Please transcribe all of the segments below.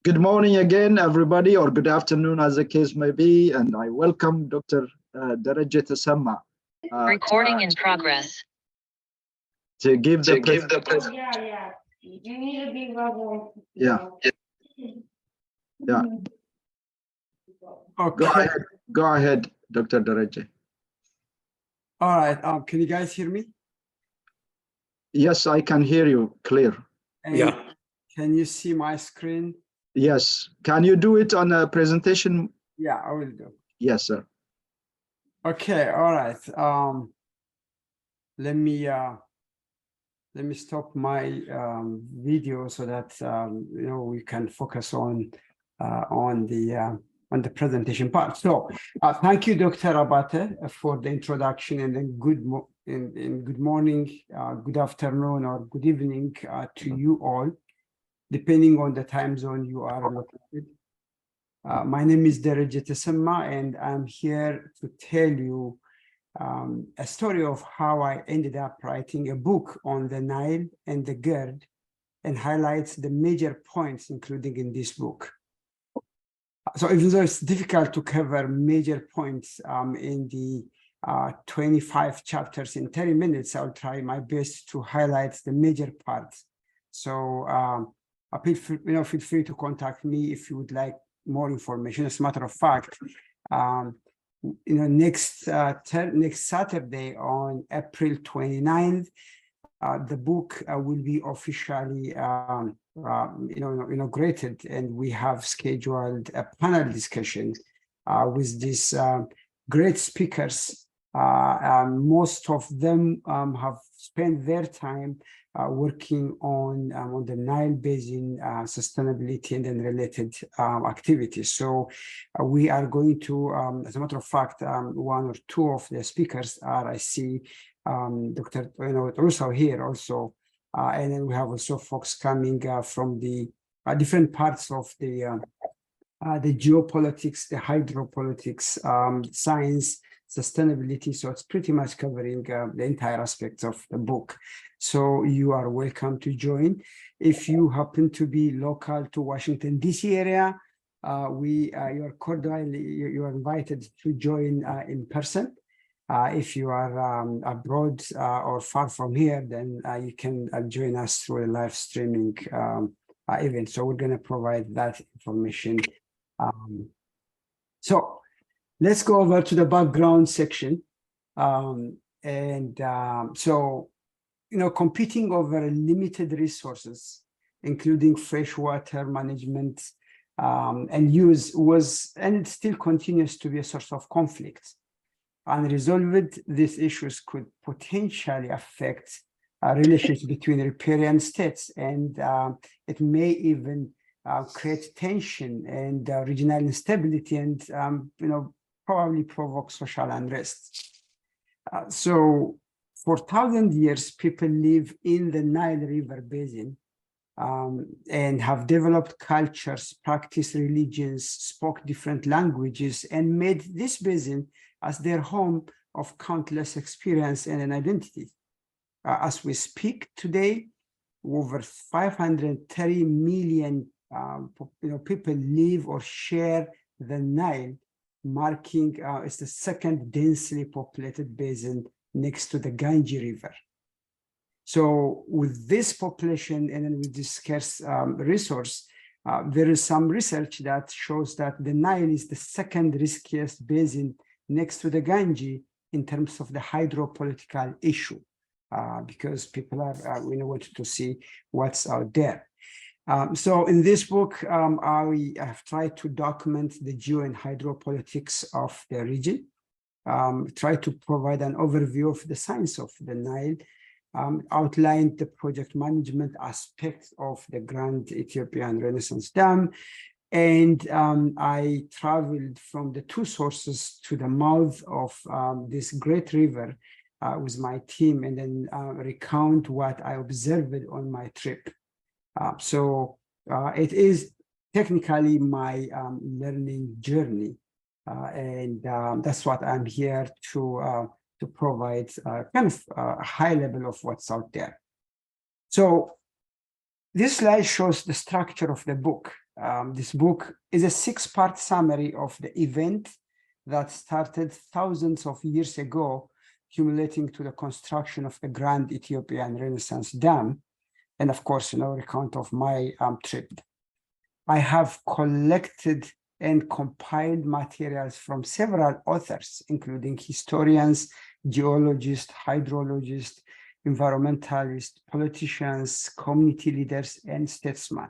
Good morning again, everybody, or good afternoon, as the case may be, and I welcome Dr. Dereje Tessema. Recording in progress. To give the Yeah. You need to be level. Yeah. Okay. Go ahead, Dr. Dereje. All right. Can you guys hear me? Yes, I can hear you clear. And can you see my screen? Yes. Can you do it on a presentation? Yeah, I will do. Yes, sir. Okay. All right. Let me stop my video so that we can focus on the presentation part. So thank you, Dr. Abate, for the introduction, and then good morning, good afternoon, or good evening to you all, depending on the time zone you are located. My name is Dereje Tessema, and I'm here to tell you a story of how I ended up writing a book on the Nile and the GERD, and highlights the major points including in this book. So even though it's difficult to cover major points in the 25 chapters in 30 minutes, I'll try my best to highlight the major parts. So feel free to contact me if you would like more information. As a matter of fact, next Saturday on April 29th, the book will be officially inaugurated, and we have scheduled a panel discussion with these great speakers. Most of them have spent their time working on the Nile Basin sustainability and then related activities. So we are going to, as a matter of fact, one or two of the speakers are, I see, Dr. Russo here also, and then we have also folks coming from the different parts of the geopolitics, the hydropolitics, science, sustainability. So it's pretty much covering the entire aspects of the book. So you are welcome to join. If you happen to be local to Washington, D.C. area, you are invited to join in person. If you are abroad or far from here, then you can join us through a live streaming event. So we're going to provide that information. So let's go over to the background section. Competing over limited resources, including freshwater management and use, was and still continues to be a source of conflict. Unresolved, these issues could potentially affect relations between riparian states, and it may even create tension and regional instability, and probably provoke social unrest. So for 1,000 years, people live in the Nile River basin and have developed cultures, practiced religions, spoke different languages, and made this basin as their home of countless experience and an identity. As we speak today, over 530 million people live or share the Nile, marking it's the second densely populated basin next to the Gange River. So with this population and then with this scarce resource, there is some research that shows that the Nile is the second riskiest basin next to the Gange in terms of the hydropolitical issue, because people are wanted to see what's out there. So in this book, I have tried to document the geo and hydropolitics of the region, try to provide an overview of the science of the Nile, outlined the project management aspects of the Grand Ethiopian Renaissance Dam, and I traveled from the two sources to the mouth of this great river with my team, and then recount what I observed on my trip. So it is technically my learning journey, and that's what I'm here to provide kind of a high level of what's out there. So this slide shows the structure of the book. This book is a 6-part summary of the event that started thousands of years ago, accumulating to the construction of the Grand Ethiopian Renaissance Dam, and of course, recount of my trip. I have collected and compiled materials from several authors, including historians, geologists, hydrologists, environmentalists, politicians, community leaders, and statesmen.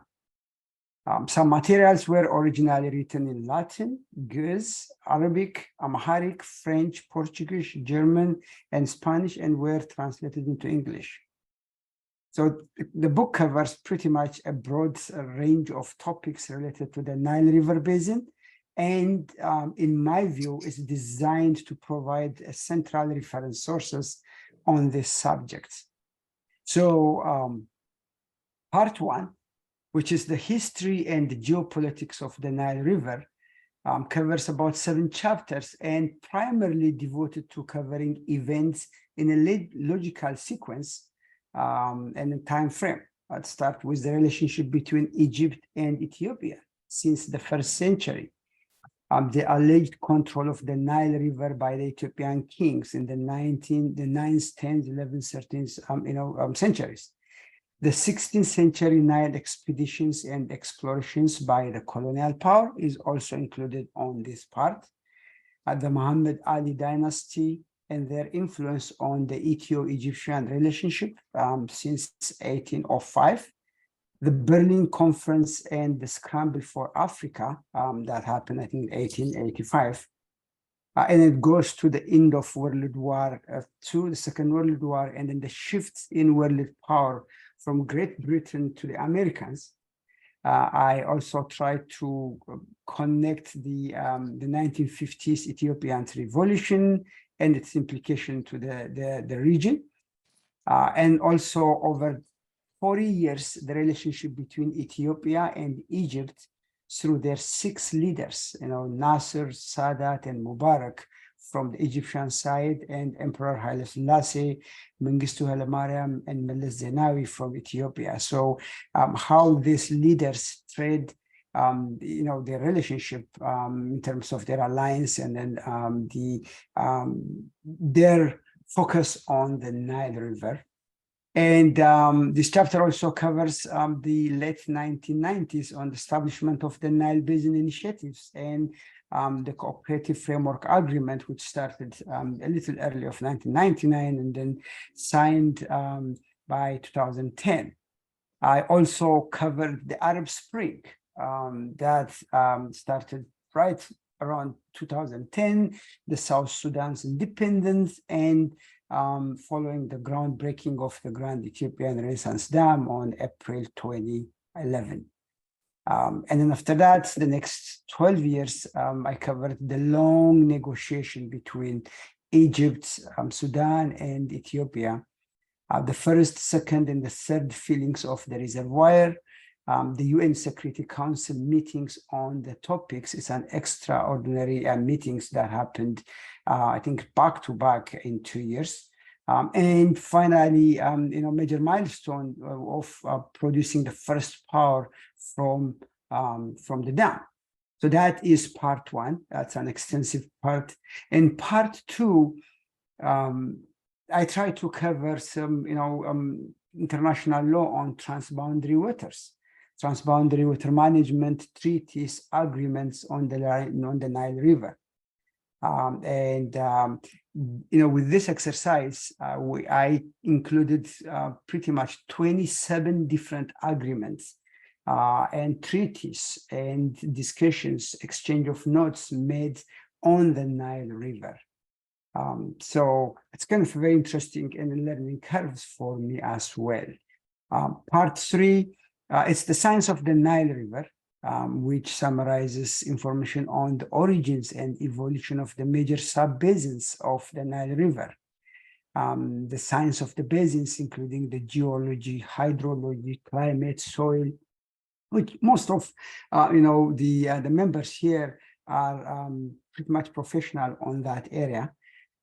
Some materials were originally written in Latin, Ge'ez, Arabic, Amharic, French, Portuguese, German, and Spanish, and were translated into English. So the book covers pretty much a broad range of topics related to the Nile River Basin, and in my view, is designed to provide a central reference sources on this subject. So part 1, which is the history and the geopolitics of the Nile River, covers about 7 chapters and primarily devoted to covering events in a logical sequence and a time frame. I'll start with the relationship between Egypt and Ethiopia since the 1st century. The alleged control of the Nile River by the Ethiopian kings in the 9th, 10th, 11th, 13th, centuries. The 16th century Nile expeditions and explorations by the colonial power is also included on this part. The Muhammad Ali dynasty and their influence on the Ethio-Egyptian relationship since 1805. The Berlin Conference and the Scramble for Africa that happened, I think, in 1885. And it goes to the end of World War II, the Second World War, and then the shifts in world power from Great Britain to the Americans. I also tried to connect the 1950s Ethiopian revolution and its implication to the region. And also over 40 years, the relationship between Ethiopia and Egypt through their 6 leaders, Nasser, Sadat, and Mubarak from the Egyptian side, and Emperor Haile Selassie, Mengistu Haile Mariam, and Meles Zenawi from Ethiopia. So how these leaders trade, their relationship in terms of their alliance, and then their focus on the Nile River. And this chapter also covers the late 1990s on the establishment of the Nile Basin initiatives and the cooperative framework agreement, which started a little early of 1999 and then signed by 2010. I also covered the Arab Spring that started right around 2010, the South Sudan's independence, and following the groundbreaking of the Grand Ethiopian Renaissance Dam on April 2011. And then after that, the next 12 years, I covered the long negotiation between Egypt, Sudan, and Ethiopia. The first, second, and the third fillings of the reservoir, the UN Security Council meetings on the topics is an extraordinary meetings that happened, I think, back to back in 2 years. And finally, major milestone of producing the first power from the dam. So that is part 1. That's an extensive part. And part 2, I try to cover some, international law on transboundary waters, transboundary water management treaties, agreements on the Nile River. With this exercise, I included pretty much 27 different agreements and treaties and discussions, exchange of notes made on the Nile River. So it's kind of very interesting and learning curves for me as well. Part 3, it's the science of the Nile River, which summarizes information on the origins and evolution of the major sub-basins of the Nile River. The science of the basins, including the geology, hydrology, climate, soil, which most of the members here are pretty much professional on that area.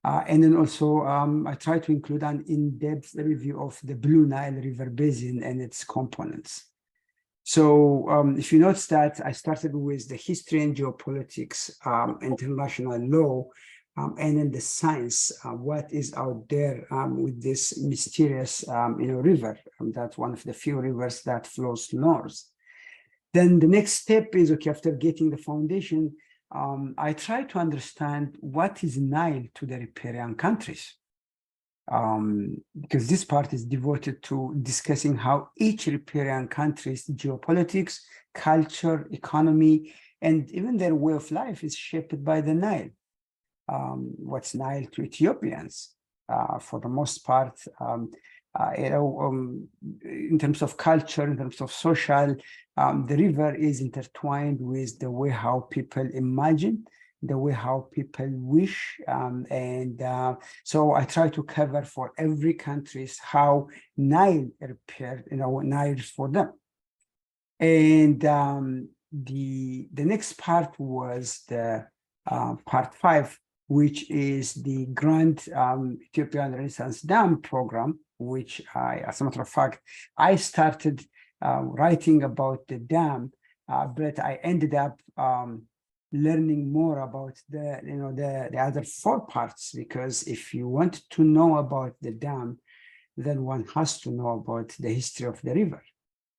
And then also, I try to include an in-depth review of the Blue Nile River Basin and its components. So if you notice that I started with the history and geopolitics, international law, and then the science, what is out there with this mysterious river. That's one of the few rivers that flows north. Then the next step is, okay, after getting the foundation, I try to understand what is Nile to the riparian countries. Because this part is devoted to discussing how each riparian country's geopolitics, culture, economy, and even their way of life is shaped by the Nile. What's Nile to Ethiopians? For the most part, in terms of culture, in terms of social, the river is intertwined with the way how people imagine, the way how people wish, so I try to cover for every country how Nile repaired, Nile for them. And the next part was the part 5, which is the Grand Ethiopian Renaissance Dam program, which as a matter of fact, I started writing about the dam, but I ended up learning more about the other 4 parts, because if you want to know about the dam, then one has to know about the history of the river.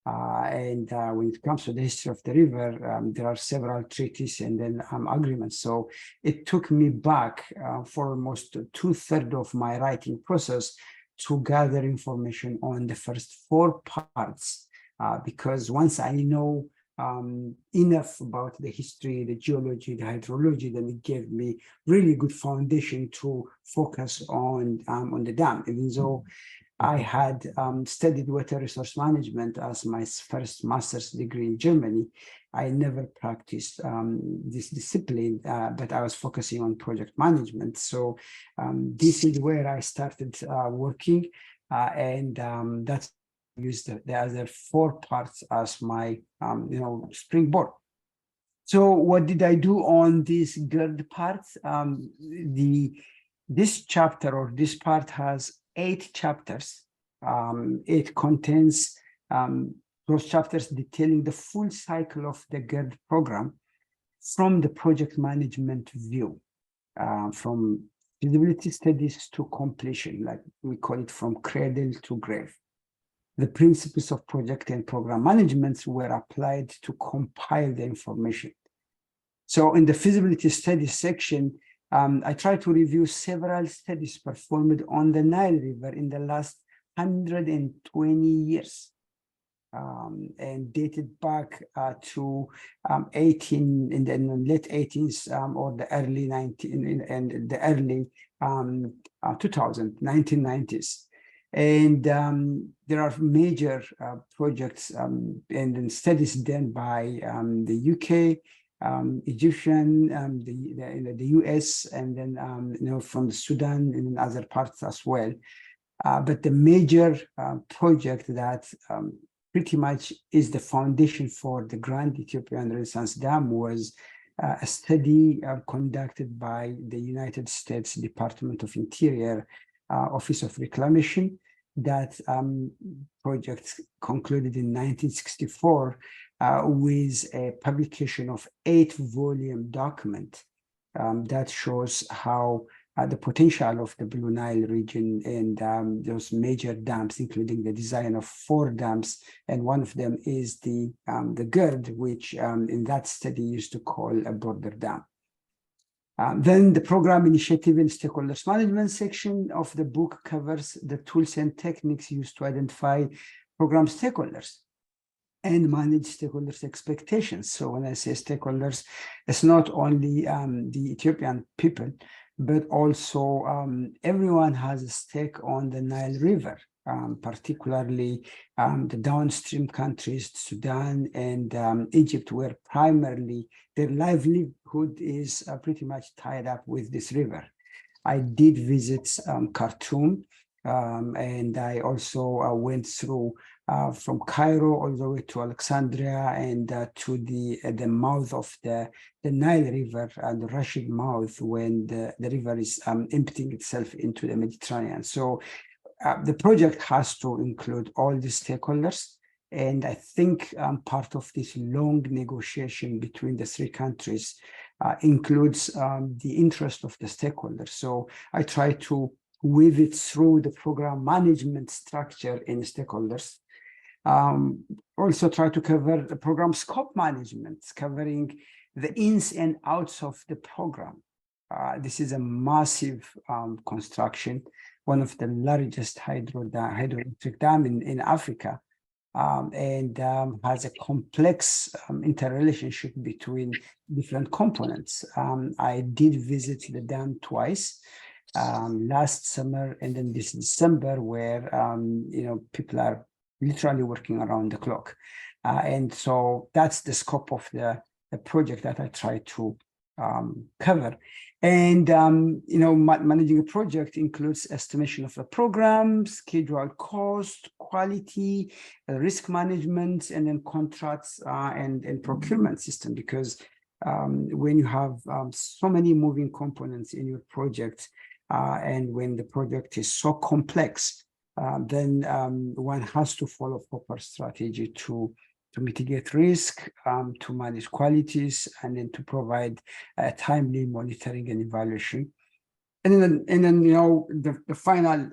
And when it comes to the history of the river, there are several treaties and then agreements. So it took me back for almost 2/3 of my writing process to gather information on the first 4 parts, because once I know enough about the history, the geology, the hydrology, then it gave me really good foundation to focus on the dam. Even though I had studied water resource management as my first master's degree in Germany, I never practiced this discipline, but I was focusing on project management. So this is where I started working, and that's used the other 4 parts as my springboard. So what did I do on this GERD part? This chapter or this part has 8 chapters. It contains those chapters detailing the full cycle of the GERD program from the project management view, from feasibility studies to completion, like we call it, from cradle to grave. The principles of project and program management were applied to compile the information. So in the feasibility studies section, I tried to review several studies performed on the Nile River in the last 120 years, and dated back to late 18s or the early 1990s. And there are major projects and then studies done by the UK, Egyptian, the US, and then from the Sudan and other parts as well. But the major project that pretty much is the foundation for the Grand Ethiopian Renaissance Dam was a study conducted by the United States Department of Interior Office of Reclamation. That project concluded in 1964 with a publication of 8-volume document that shows how the potential of the Blue Nile region and those major dams, including the design of 4 dams, and one of them is the GERD, which in that study used to call a border dam. Then the program initiative and stakeholders management section of the book covers the tools and techniques used to identify program stakeholders and manage stakeholders' expectations. So when I say stakeholders, it's not only the Ethiopian people, but also everyone has a stake on the Nile River, particularly the downstream countries, Sudan and Egypt, where primarily their livelihood is pretty much tied up with this river. I did visit Khartoum, and I also went through from Cairo all the way to Alexandria and to the mouth of the Nile River and the Rashid mouth, when the river is emptying itself into the Mediterranean. So the project has to include all the stakeholders, And I think part of this long negotiation between the three countries includes the interest of the stakeholders. So I try to weave it through the program management structure in stakeholders. Also try to cover the program scope management, covering the ins and outs of the program. This is a massive construction, one of the largest hydroelectric dam in Africa, and has a complex interrelationship between different components. I did visit the dam twice, last summer and then this December, where people are literally working around the clock, and so that's the scope of the project that I try to cover. And managing a project includes estimation of the program, schedule, cost, quality, risk management, and then contracts and procurement system. Because when you have so many moving components in your project, and when the project is so complex, then one has to follow proper strategy to mitigate risk, to manage qualities, and then to provide timely monitoring and evaluation. And then the final,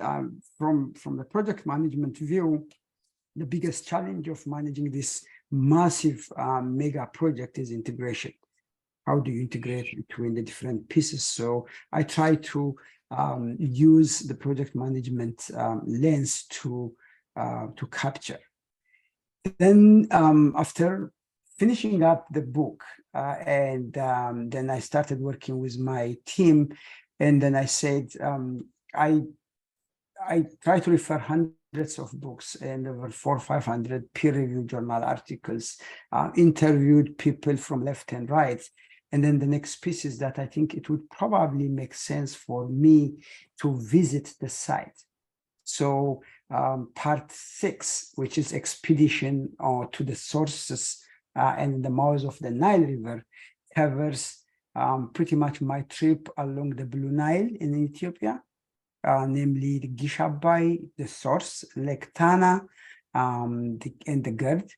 from the project management view, the biggest challenge of managing this massive mega project is integration. How do you integrate between the different pieces? So I try to use the project management lens to capture. Then after finishing up the book, and then I started working with my team, and then I said, I try to refer hundreds of books and over 400 or 500 peer-reviewed journal articles, interviewed people from left and right. And then the next piece is that I think it would probably make sense for me to visit the site. So part 6, which is expedition to the sources and the mouths of the Nile River, covers pretty much my trip along the Blue Nile in Ethiopia, namely the Gashe, the source, Lake Tana, and the GERD.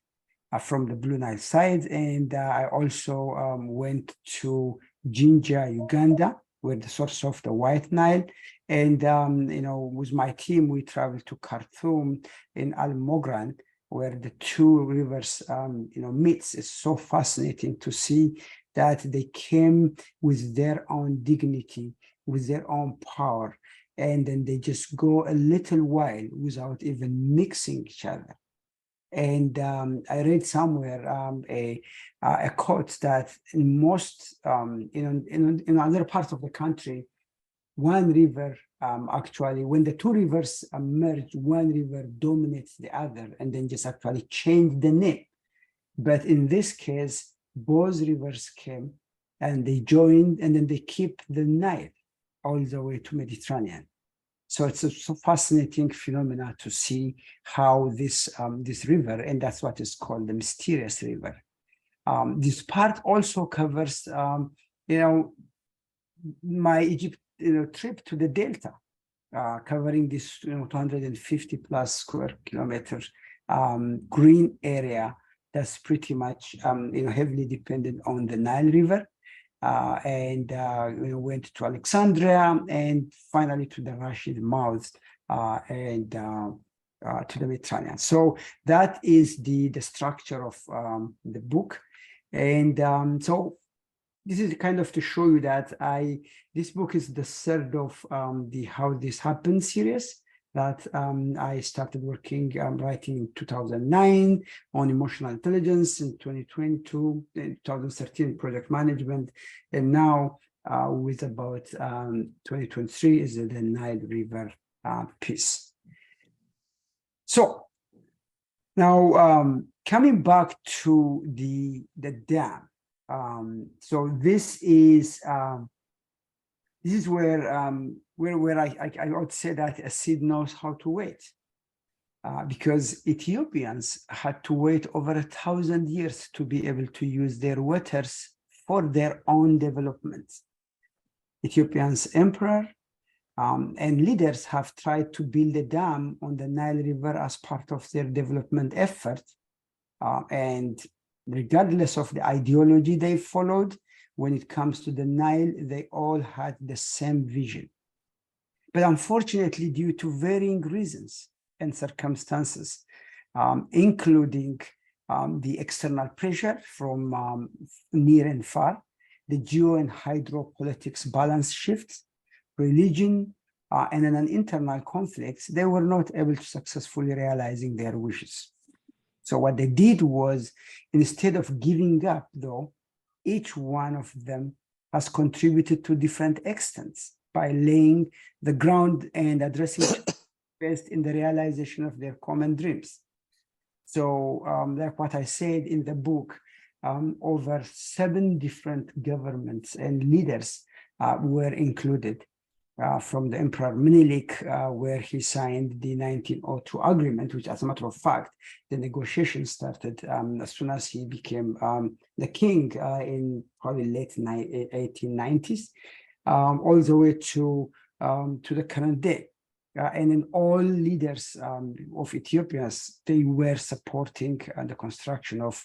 From the Blue Nile side, and I also went to Jinja, Uganda, where the source of the White Nile, and with my team we traveled to Khartoum in Al Mogran, where the two rivers meets. It's so fascinating to see that they came with their own dignity, with their own power, and then they just go a little while without even mixing each other. And I read somewhere a quote that in most, in other parts of the country, one river actually, when the two rivers merge, one river dominates the other and then just actually change the name. But in this case, both rivers came and they joined, and then they keep the Nile all the way to Mediterranean. So it's a so fascinating phenomena to see how this river, and that's what is called the mysterious river. This part also covers, my Egypt trip to the Delta, covering this 250 plus square kilometers green area that's pretty much heavily dependent on the Nile River. And went to Alexandria and finally to the Rashid mouth and to the Mediterranean. So that is the structure of the book. And so this is kind of to show you that this book is the third of the How This Happened series that I started working, writing in 2009 on emotional intelligence, in 2022, in 2013, project management, and now with about 2023 is the Nile River piece. So now coming back to the dam. So this is where I would say that a seed knows how to wait, because Ethiopians had to wait over 1,000 years to be able to use their waters for their own development. Ethiopia's emperor and leaders have tried to build a dam on the Nile River as part of their development effort, And regardless of the ideology they followed, when it comes to the Nile, they all had the same vision. But unfortunately, due to varying reasons and circumstances, including the external pressure from near and far, the geo and hydropolitics balance shifts, religion, and an internal conflicts, they were not able to successfully realizing their wishes. So what they did was, instead of giving up, though, each one of them has contributed to different extents by laying the ground and addressing best in the realization of their common dreams. So like what I said in the book, over 7 different governments and leaders were included, from the Emperor Menelik, where he signed the 1902 agreement, which, as a matter of fact, the negotiations started as soon as he became the king in probably late 1890s, all the way to the current day. And then all leaders of Ethiopia, they were supporting the construction of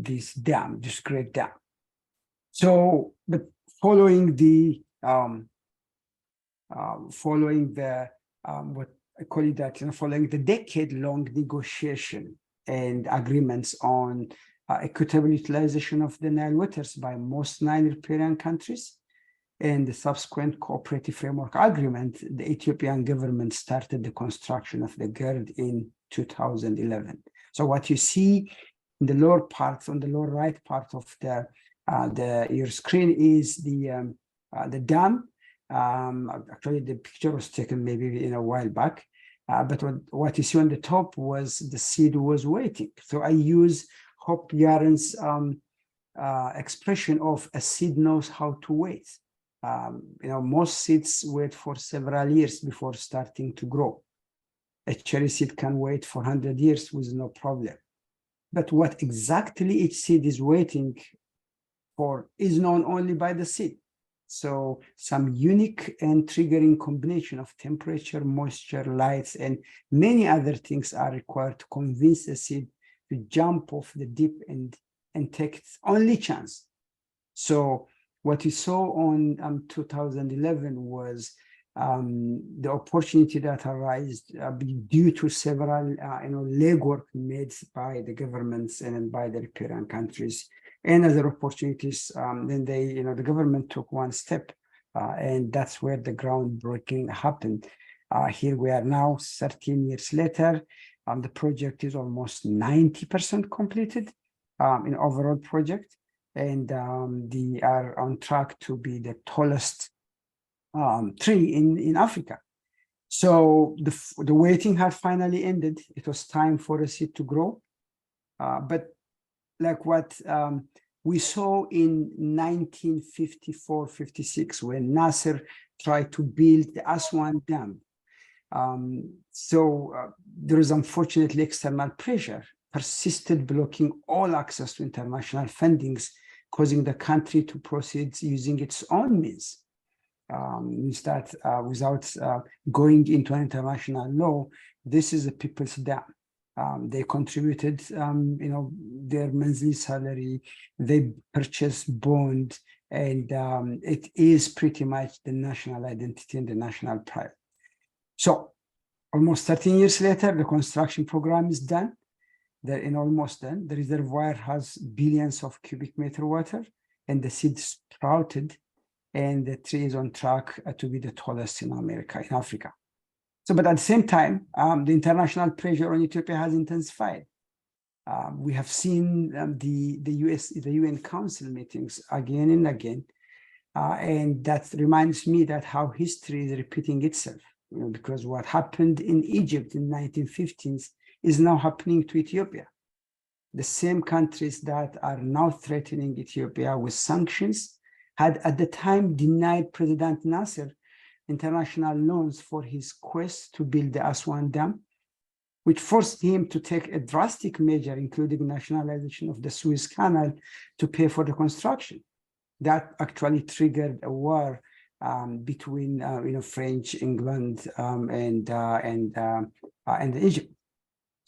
this dam, this great dam. So, but following the what I call it that, following the decade-long negotiation and agreements on equitable utilization of the Nile waters by most Nile riparian countries, and the subsequent cooperative framework agreement, the Ethiopian government started the construction of the GERD in 2011. So what you see in the lower part, on the lower right part of your screen, is the dam. Actually, the picture was taken maybe in a while back, but what you see on the top was the seed was waiting. So I use Hope Yaren's expression of a seed knows how to wait. Most seeds wait for several years before starting to grow. A cherry seed can wait for 100 years with no problem. But what exactly each seed is waiting for is known only by the seed. So some unique and triggering combination of temperature, moisture, lights, and many other things are required to convince the seed to jump off the deep end and take its only chance. So what you saw on 2011 was the opportunity that arose due to several legwork made by the governments and by the riparian countries, and other opportunities. Then the government took one step, and that's where the groundbreaking happened. Here we are now, 13 years later. The project is almost 90% completed in overall project, and they are on track to be the tallest tree in Africa. So the waiting had finally ended. It was time for a seed to grow. But like what we saw in 1954-56, when Nasser tried to build the Aswan Dam. There is unfortunately external pressure persisted, blocking all access to international fundings, causing the country to proceed using its own means. Without going into an international law, this is a people's dam. They contributed, their monthly salary. They purchased bond, and it is pretty much the national identity and the national pride. So, almost 13 years later, the construction program is done. Almost done. The reservoir has billions of cubic meter water, and the seed sprouted, and the tree is on track to be the tallest in Africa. So, but at the same time, the international pressure on Ethiopia has intensified. We have seen the UN Council meetings again and again, and that reminds me that how history is repeating itself. Because what happened in Egypt in 1950s is now happening to Ethiopia. The same countries that are now threatening Ethiopia with sanctions had at the time denied President Nasser international loans for his quest to build the Aswan Dam, which forced him to take a drastic measure, including nationalization of the Suez Canal, to pay for the construction. That actually triggered a war between French, England, and Egypt.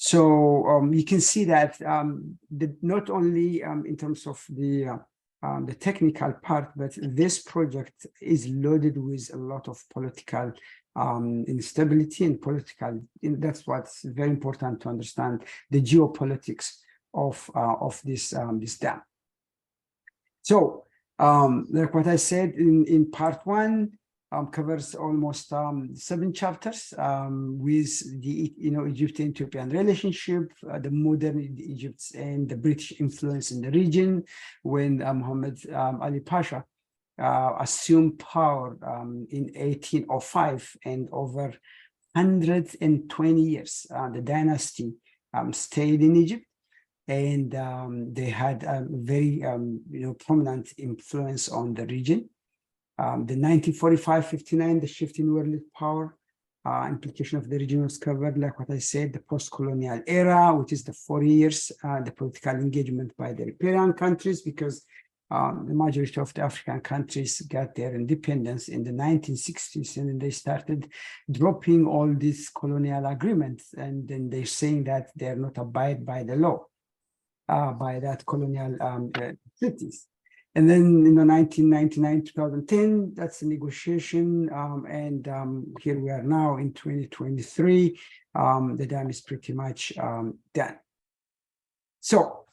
So you can see that not only in terms of the technical part, but this project is loaded with a lot of political instability and political. That's what's very important to understand the geopolitics of this dam. So like what I said in part one, covers almost 7 chapters with the Egyptian-Ethiopian relationship, the modern Egypt and the British influence in the region when Muhammad Ali Pasha assumed power in 1805, and over 120 years the dynasty stayed in Egypt, and they had a very prominent influence on the region. The 1945-59, the shift in world power, implication of the region was covered, like what I said, the post-colonial era, which is the 40 years, the political engagement by the riparian countries, because the majority of the African countries got their independence in the 1960s, and then they started dropping all these colonial agreements, and then they're saying that they're not abide by the law, by that colonial treaties. And then in the 1999-2010, that's the negotiation. And here we are now in 2023. The dam is pretty much done. So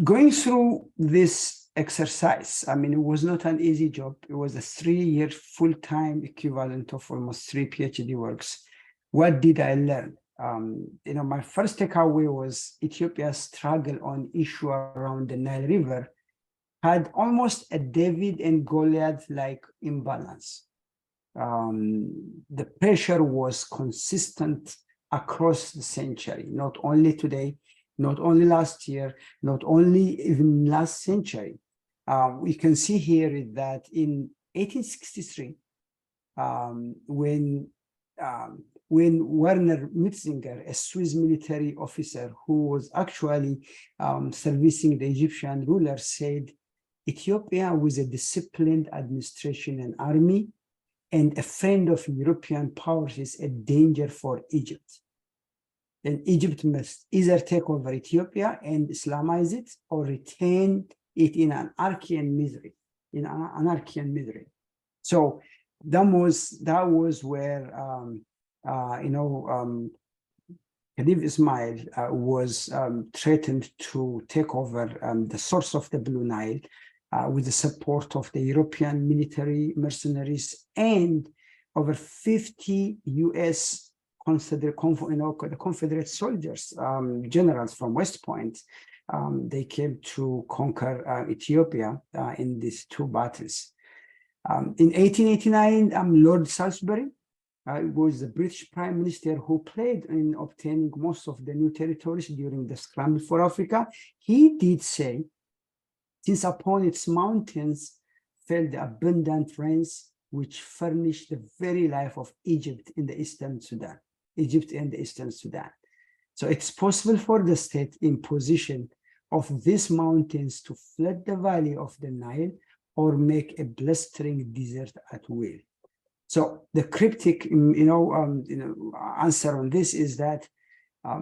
going through this exercise, I mean, it was not an easy job. It was a 3-year full-time equivalent of almost 3 PhD works. What did I learn? My first takeaway was Ethiopia's struggle on issue around the Nile River had almost a David and Goliath-like imbalance. The pressure was consistent across the century, not only today, not only last year, not only even last century. We can see here that in 1863, when Werner Mitzinger, a Swiss military officer who was actually servicing the Egyptian ruler, said, Ethiopia with a disciplined administration and army and a friend of European powers is a danger for Egypt. And Egypt must either take over Ethiopia and Islamize it or retain it in anarchy and misery, So that was where, Khedive Ismail was threatened to take over the source of the Blue Nile, with the support of the European military mercenaries and over 50 US the Confederate soldiers, generals from West Point. They came to conquer Ethiopia in these 2 battles. In 1889, Lord Salisbury was the British Prime Minister who played in obtaining most of the new territories during the scramble for Africa. He did say, since upon its mountains fell the abundant rains which furnish the very life of Egypt and the Eastern Sudan. So it's possible for the state in possession of these mountains to flood the valley of the Nile or make a blistering desert at will. So the cryptic, answer on this is that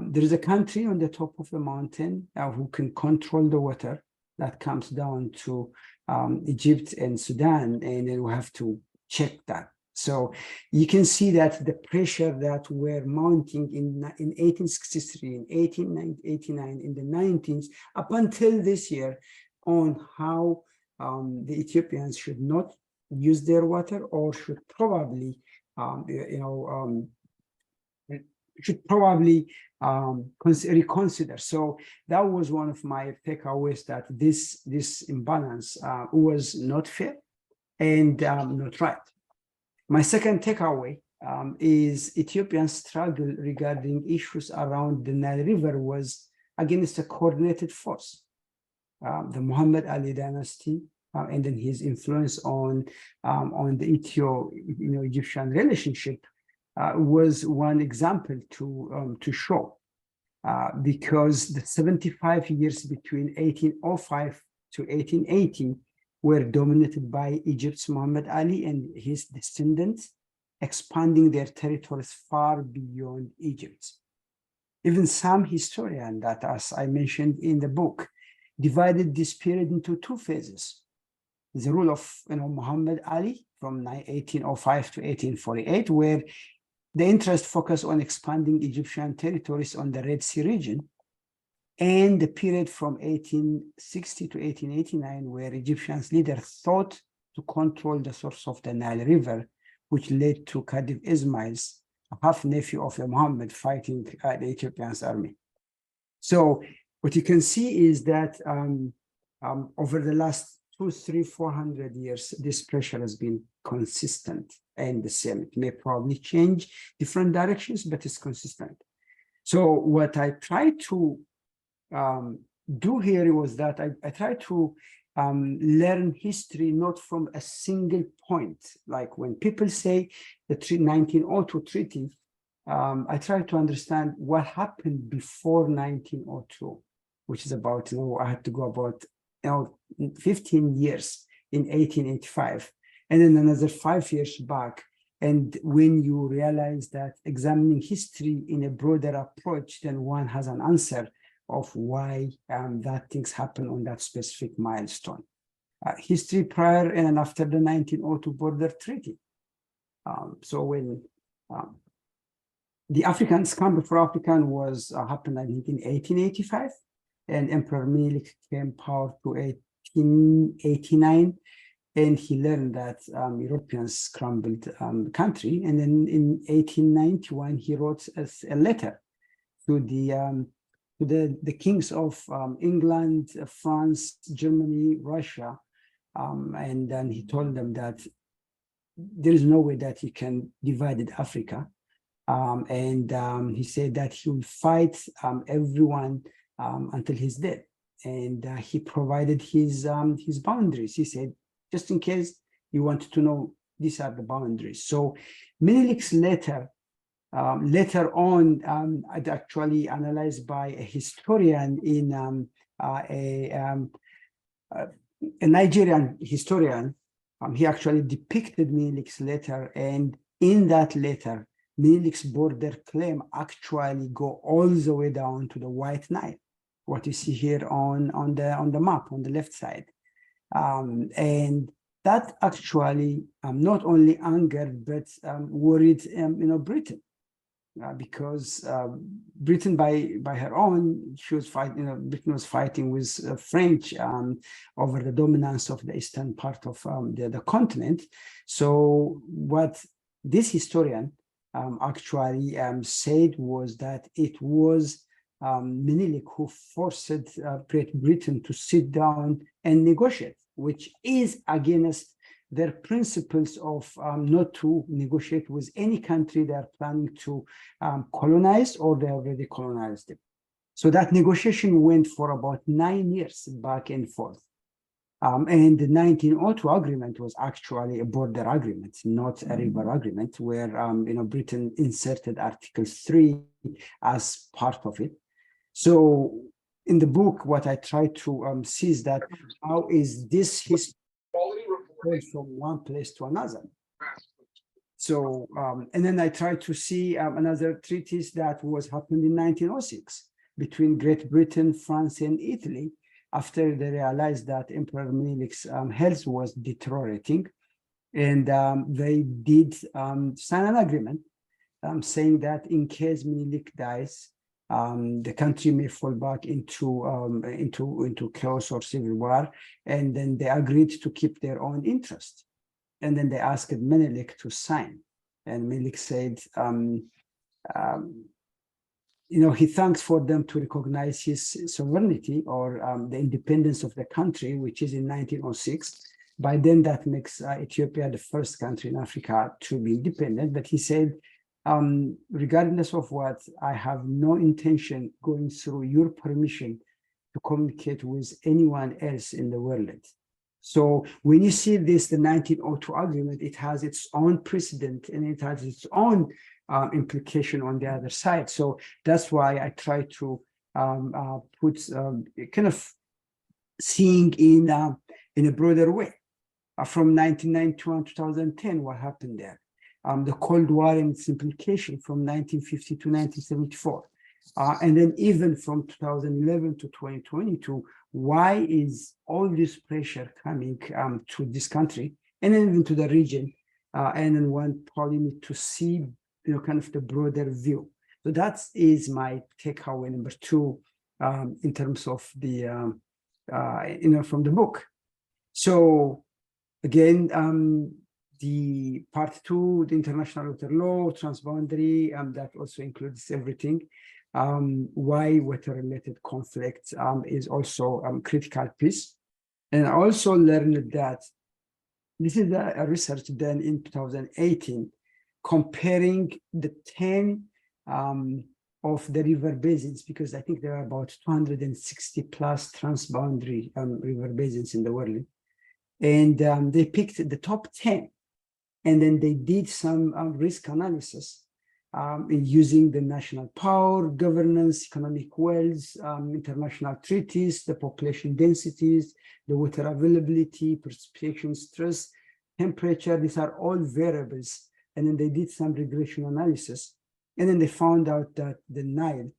there is a country on the top of the mountain who can control the water that comes down to Egypt and Sudan, and then we have to check that. So you can see that the pressure that were mounting in 1863, in 1889, in the 19s, up until this year, on how the Ethiopians should not use their water or should probably, reconsider. So that was one of my takeaways, that this imbalance was not fair and not right. My second takeaway is Ethiopia's struggle regarding issues around the Nile River was against a coordinated force. The Muhammad Ali dynasty and then his influence on the Egyptian relationship was one example to show, because the 75 years between 1805 to 1880 were dominated by Egypt's Muhammad Ali and his descendants, expanding their territories far beyond Egypt. Even some historians that, as I mentioned in the book, divided this period into two phases. The rule of Muhammad Ali from 1805 to 1848, where the interest focused on expanding Egyptian territories on the Red Sea region, and the period from 1860 to 1889, where Egyptians leaders thought to control the source of the Nile River, which led to Khedive Ismail's half-nephew of Muhammad fighting the Ethiopian's army. So what you can see is that over the last 400 years, this pressure has been consistent and the same. It may probably change different directions, but it's consistent. So what I tried to do here was that I tried to learn history not from a single point. Like when people say the 1902 treaty, I try to understand what happened before 1902, which is about, I had to go about 15 years in 1885, and then another 5 years back. And when you realize that examining history in a broader approach, then one has an answer of why that things happen on that specific milestone. History prior and after the 1902 border treaty. So when the African Scramble for African was happened, I think, in 1885, and Emperor Menelik came power to 1889, and he learned that Europeans scrambled the country. And then in 1891, he wrote a letter to the kings of England, France, Germany, Russia, and then he told them that there is no way that he can divide Africa, and he said that he will fight everyone until he's dead, and he provided his boundaries. He said, just in case you want to know, these are the boundaries. So Menelik's letter, later on, actually analyzed by a historian in a Nigerian historian. He actually depicted Menelik's letter, and in that letter, Menelik's border claim actually go all the way down to the White Nile, what you see here on the map on the left side, and that actually not only angered but worried Britain, because Britain by her own, she was fighting. Britain was fighting with French over the dominance of the eastern part of the continent. So what this historian actually said was that it was Menelik who forced Great Britain to sit down and negotiate, which is against their principles of not to negotiate with any country they are planning to colonize or they already colonized it. So that negotiation went for about 9 years back and forth. And the 1902 agreement was actually a border agreement, not a river agreement, where Britain inserted Article 3 as part of it. So in the book, what I try to see is that how is this history from one place to another. So, and then I tried to see another treaties that was happened in 1906 between Great Britain, France, and Italy, after they realized that Emperor Menelik's health was deteriorating. And they did sign an agreement saying that in case Menelik dies, the country may fall back into chaos or civil war, and then they agreed to keep their own interest. And then they asked Menelik to sign, and Menelik said, he thanks for them to recognize his sovereignty or the independence of the country, which is in 1906. By then, that makes Ethiopia the first country in Africa to be independent. But he said, regardless of what, I have no intention going through your permission to communicate with anyone else in the world. So when you see this, the 1902 agreement, it has its own precedent and it has its own implication on the other side. So that's why I try to put kind of seeing in a broader way. From 1991 to 2010, what happened there? The Cold War and its implication from 1950 to 1974. And then even from 2011 to 2022, why is all this pressure coming to this country and then even to the region? And then one probably need to see, kind of the broader view. So that is my takeaway number two in terms of the, from the book. So again, the part two, the international water law, transboundary, that also includes everything. Why water-related conflict is also a critical piece. And I also learned that this is a research done in 2018, comparing the 10 of the river basins, because I think there are about 260 plus transboundary river basins in the world. And they picked the top 10, and then they did some risk analysis using the national power, governance, economic wells, international treaties, the population densities, the water availability, precipitation stress, temperature. These are all variables. And then they did some regression analysis. And then they found out that the Nile,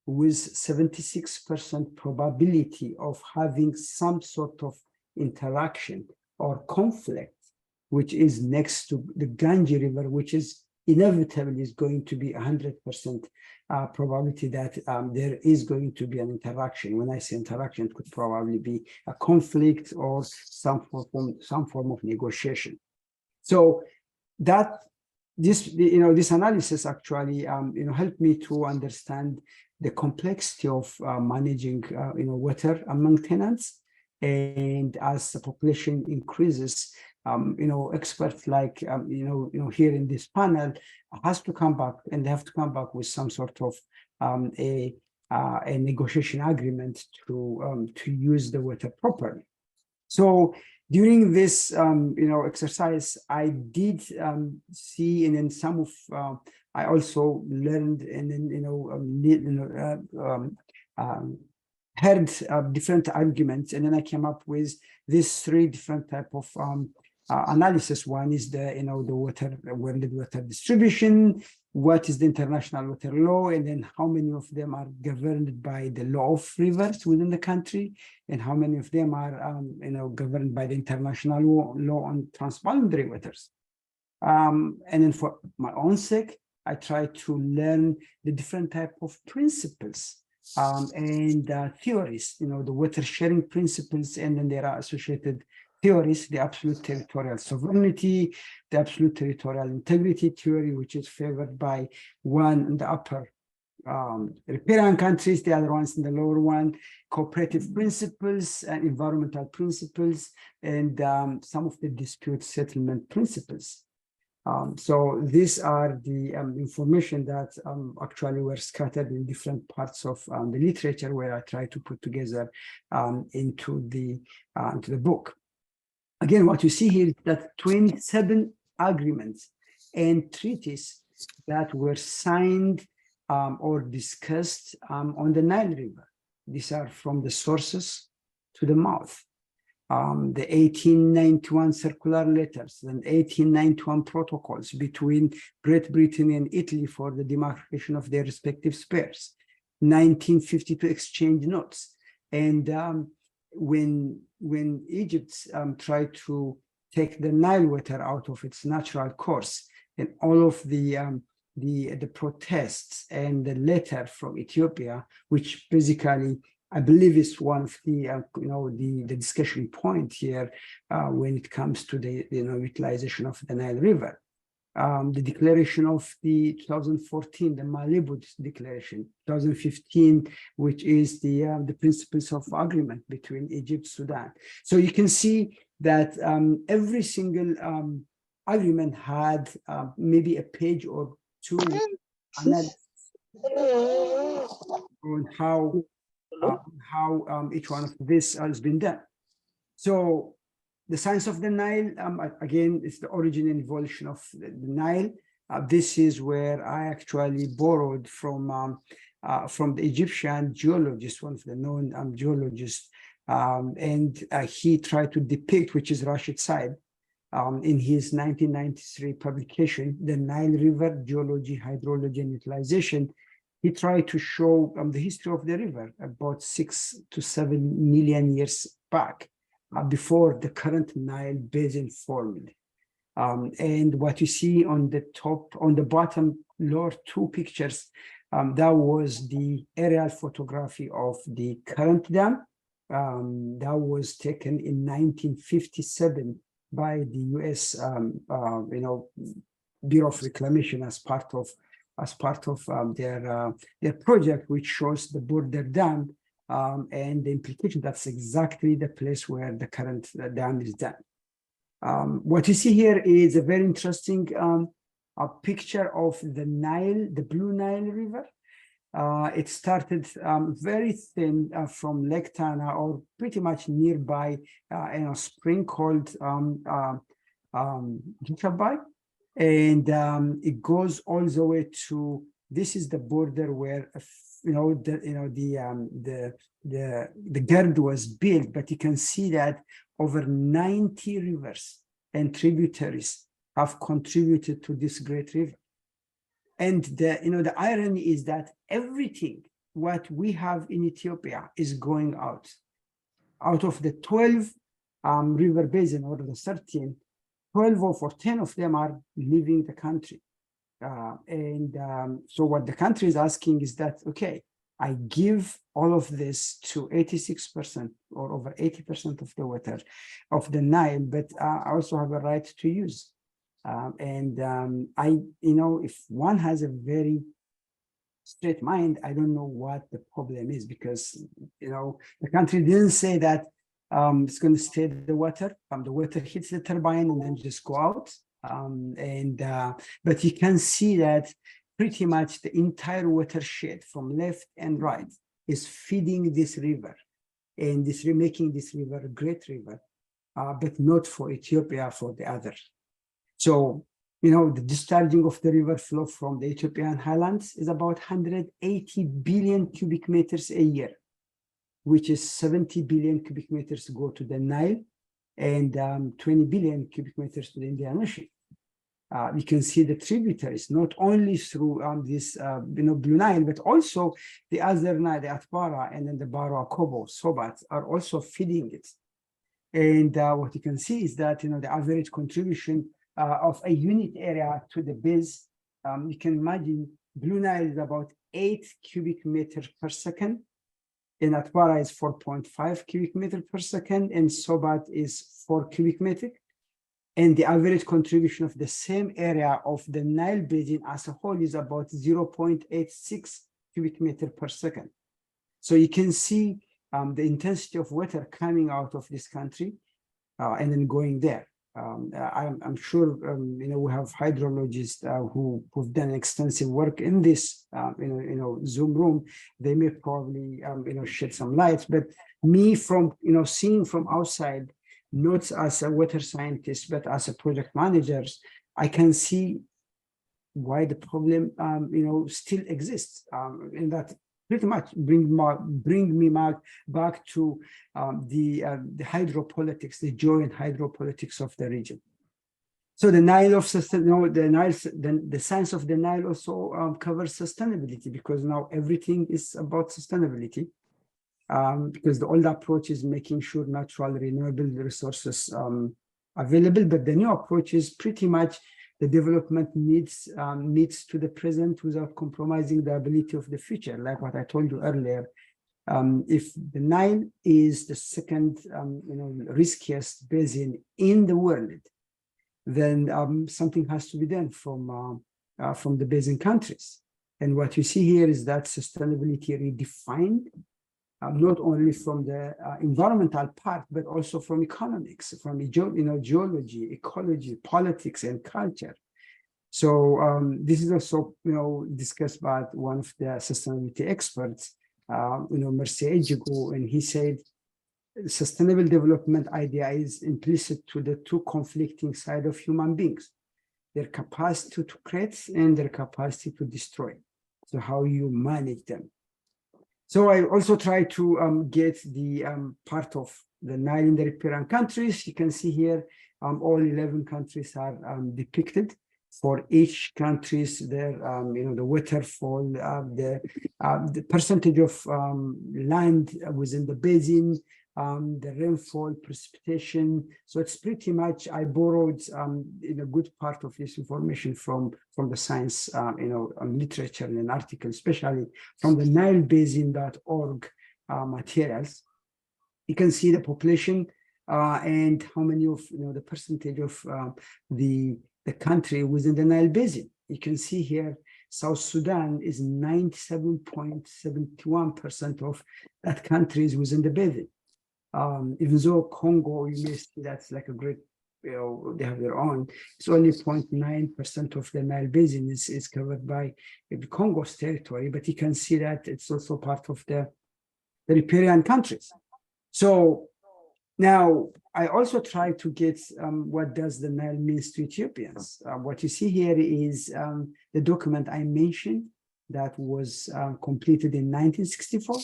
with 76% probability of having some sort of interaction or conflict, which is next to the Gange River, which is inevitably is going to be 100% probability that there is going to be an interaction. When I say interaction, it could probably be a conflict or some form of negotiation. So that this analysis actually helped me to understand the complexity of managing water among tenants. And as the population increases, experts like here in this panel has to come back, and they have to come back with some sort of a negotiation agreement to use the water properly. So during this exercise, I did see, and then some of I also learned, and then heard different arguments, and then I came up with these three different type of analysis. One is the world water distribution. What is the international water law, and then how many of them are governed by the law of rivers within the country, and how many of them are governed by the international law on transboundary waters. And then for my own sake, I try to learn the different type of principles and theories, the water sharing principles, and then there are associated theories, the absolute territorial sovereignty, the absolute territorial integrity theory, which is favored by one in the upper riparian countries, the other ones in the lower one, cooperative principles and environmental principles, and some of the dispute settlement principles. So these are the information that actually were scattered in different parts of the literature, where I try to put together into the book. Again, what you see here is that 27 agreements and treaties that were signed or discussed on the Nile River. These are from the sources to the mouth. The 1891 circular letters and 1891 protocols between Great Britain and Italy for the demarcation of their respective spheres, 1952 exchange notes. And when Egypt tried to take the Nile water out of its natural course, and all of the protests and the letter from Ethiopia, which basically I believe is one of the the discussion point here when it comes to the utilization of the Nile River. The declaration of the 2014, the Malibu Declaration, 2015, which is the principles of agreement between Egypt, Sudan. So you can see that every single agreement had maybe a page or two analysis on how each one of this has been done. So the science of the Nile, again, is the origin and evolution of the Nile. This is where I actually borrowed from the Egyptian geologist, one of the known geologists, and he tried to depict, which is Rashid Said, in his 1993 publication, The Nile River Geology, Hydrology, and Utilization, he tried to show the history of the river about 6 to 7 million years back, before the current Nile basin formed. And what you see on the top, on the bottom lower two pictures, that was the aerial photography of the current dam. That was taken in 1957 by the U.S. Bureau of Reclamation as part of their project, which shows the border dam and the implication. That's exactly the place where the current dam is done. What you see here is a very interesting a picture of the Nile, the Blue Nile River. It started very thin from Lake Tana, or pretty much nearby a spring called Gitabai, and it goes all the way to. This is the border where the GERD was built, but you can see that over 90 rivers and tributaries have contributed to this great river. And the irony is that everything what we have in Ethiopia is going out of the 12 river basin, or the 13, 12 or 10 of them are leaving the country. So what the country is asking is that, okay, I give all of this to 86% or over 80% of the water of the Nile, but I also have a right to use. If one has a very straight mind, I don't know what the problem is, because the country didn't say that it's going to stay the water hits the turbine and then just go out. But you can see that pretty much the entire watershed from left and right is feeding this river, and making this river a great river, but not for Ethiopia, for the others. So, the discharging of the river flow from the Ethiopian highlands is about 180 billion cubic meters a year, which is 70 billion cubic meters go to the Nile, and 20 billion cubic meters to the Indian Ocean. You can see the tributaries, not only through this Blue Nile, but also the other Nile, the Atbara, and then the Baro, Akobo, Sobat are also feeding it. And what you can see is that the average contribution of a unit area to the base, you can imagine Blue Nile is about 8 cubic meters per second, and Atbara is 4.5 cubic meters per second, and Sobat is 4 cubic meters. And the average contribution of the same area of the Nile basin as a whole is about 0.86 cubic meters per second. So you can see the intensity of water coming out of this country and then going there. I'm sure we have hydrologists who've done extensive work in this Zoom room. They may probably shed some light. But me, from seeing from outside, not as a water scientist, but as a project manager, I can see why the problem, still exists, and that pretty much bring me back to the hydropolitics, the joint hydropolitics of the region. So the Nile the science of the Nile also covers sustainability, because now everything is about sustainability. Because the old approach is making sure natural renewable resources available, but the new approach is pretty much the development needs to the present without compromising the ability of the future. Like what I told you earlier, if the Nile is the second riskiest basin in the world, then something has to be done from the basin countries. And what you see here is that sustainability redefined. Not only from the environmental part, but also from economics, from geology, ecology, politics, and culture. So this is also discussed by one of the sustainability experts, Mercier Ejigo, and he said sustainable development idea is implicit to the two conflicting sides of human beings: their capacity to create and their capacity to destroy. So how you manage them. So I also try to get the part of the Nile in the riparian countries. You can see here all 11 countries are depicted. for each countries, their the waterfall, the percentage of land within the basin, the rainfall, precipitation. So it's pretty much, I borrowed in a good part of this information from the science, literature and articles, especially from the NileBasin.org materials. You can see the population and how many of the percentage of the country within the Nile Basin. You can see here, South Sudan is 97.71% of that country is within the basin. Even though Congo, you may see that's like a great, they have their own. It's only 0.9% of the Nile Basin is covered by the Congo's territory, but you can see that it's also part of the riparian countries. So now I also try to get what does the Nile means to Ethiopians. What you see here is the document I mentioned that was completed in 1964.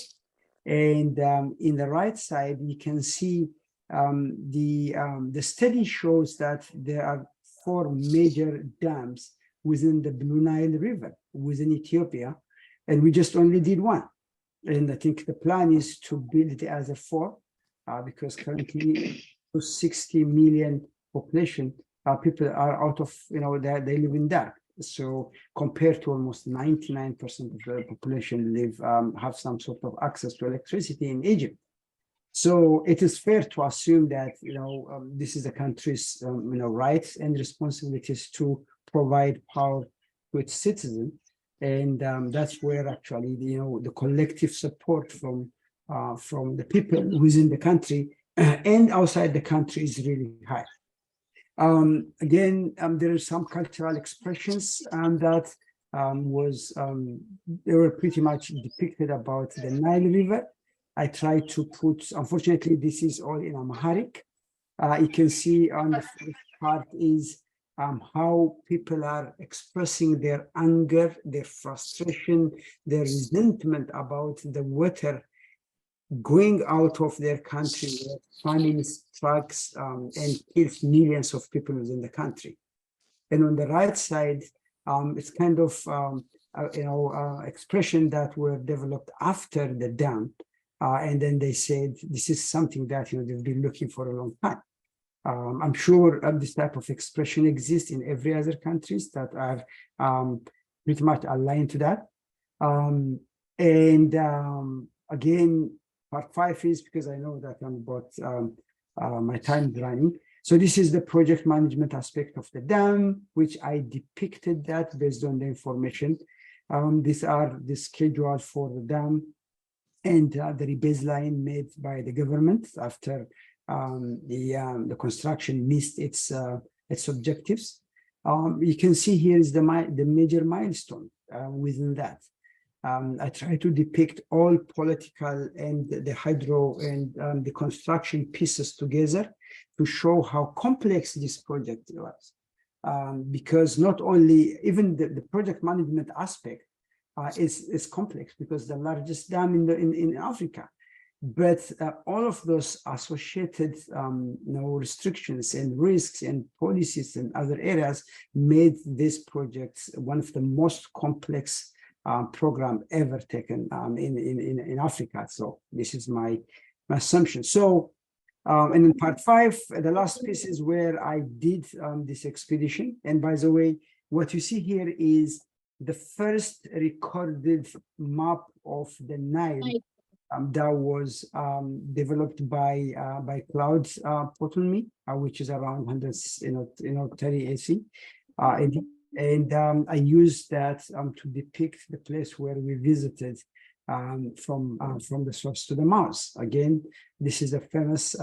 And in the right side, you can see the study shows that there are 4 major dams within the Blue Nile River within Ethiopia, and we just only did 1. And I think the plan is to build the other 4 because currently 60 million population people are out of, they live in that. So compared to almost 99% of the population have some sort of access to electricity in Egypt. So it is fair to assume that, this is the country's, rights and responsibilities to provide power to its citizens. And that's where actually, the collective support from the people within the country and outside the country is really high. Again, there are some cultural expressions that they were pretty much depicted about the Nile River. I try to put, unfortunately, this is all in Amharic. You can see on the first part is how people are expressing their anger, their frustration, their resentment about the water going out of their country, where famine strikes and kills millions of people within the country. And on the right side, it's kind of expression that were developed after the dam, and then they said this is something that they've been looking for a long time. I'm sure this type of expression exists in every other countries that are pretty much aligned to that. Again, part 5 is because I know that I'm about my time running. So this is the project management aspect of the dam, which I depicted that based on the information. These are the schedule for the dam and the rebaseline made by the government after the construction missed its objectives. You can see here is the major milestone within that. I try to depict all political and the hydro and the construction pieces together to show how complex this project was. Because not only, even the project management aspect is complex because the largest dam in Africa, but all of those associated restrictions and risks and policies and other areas made this project one of the most complex program ever taken in Africa. So this is my assumption. So, and in part 5, the last piece is where I did this expedition. And by the way, what you see here is the first recorded map of the Nile that was developed by Claude Ptolemy, which is around 130 AC. And I used that to depict the place where we visited from the source to the mouth. Again, this is a famous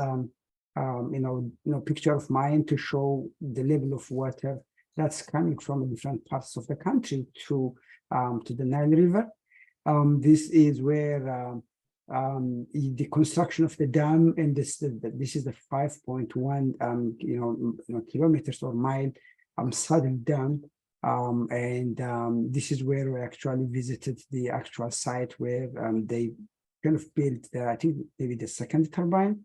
picture of mine to show the level of water that's coming from different parts of the country to the Nile River. This is where the construction of the dam, and this is the 5.1 kilometers or mile saddle dam. This is where we actually visited the actual site where they kind of built I think maybe the second turbine.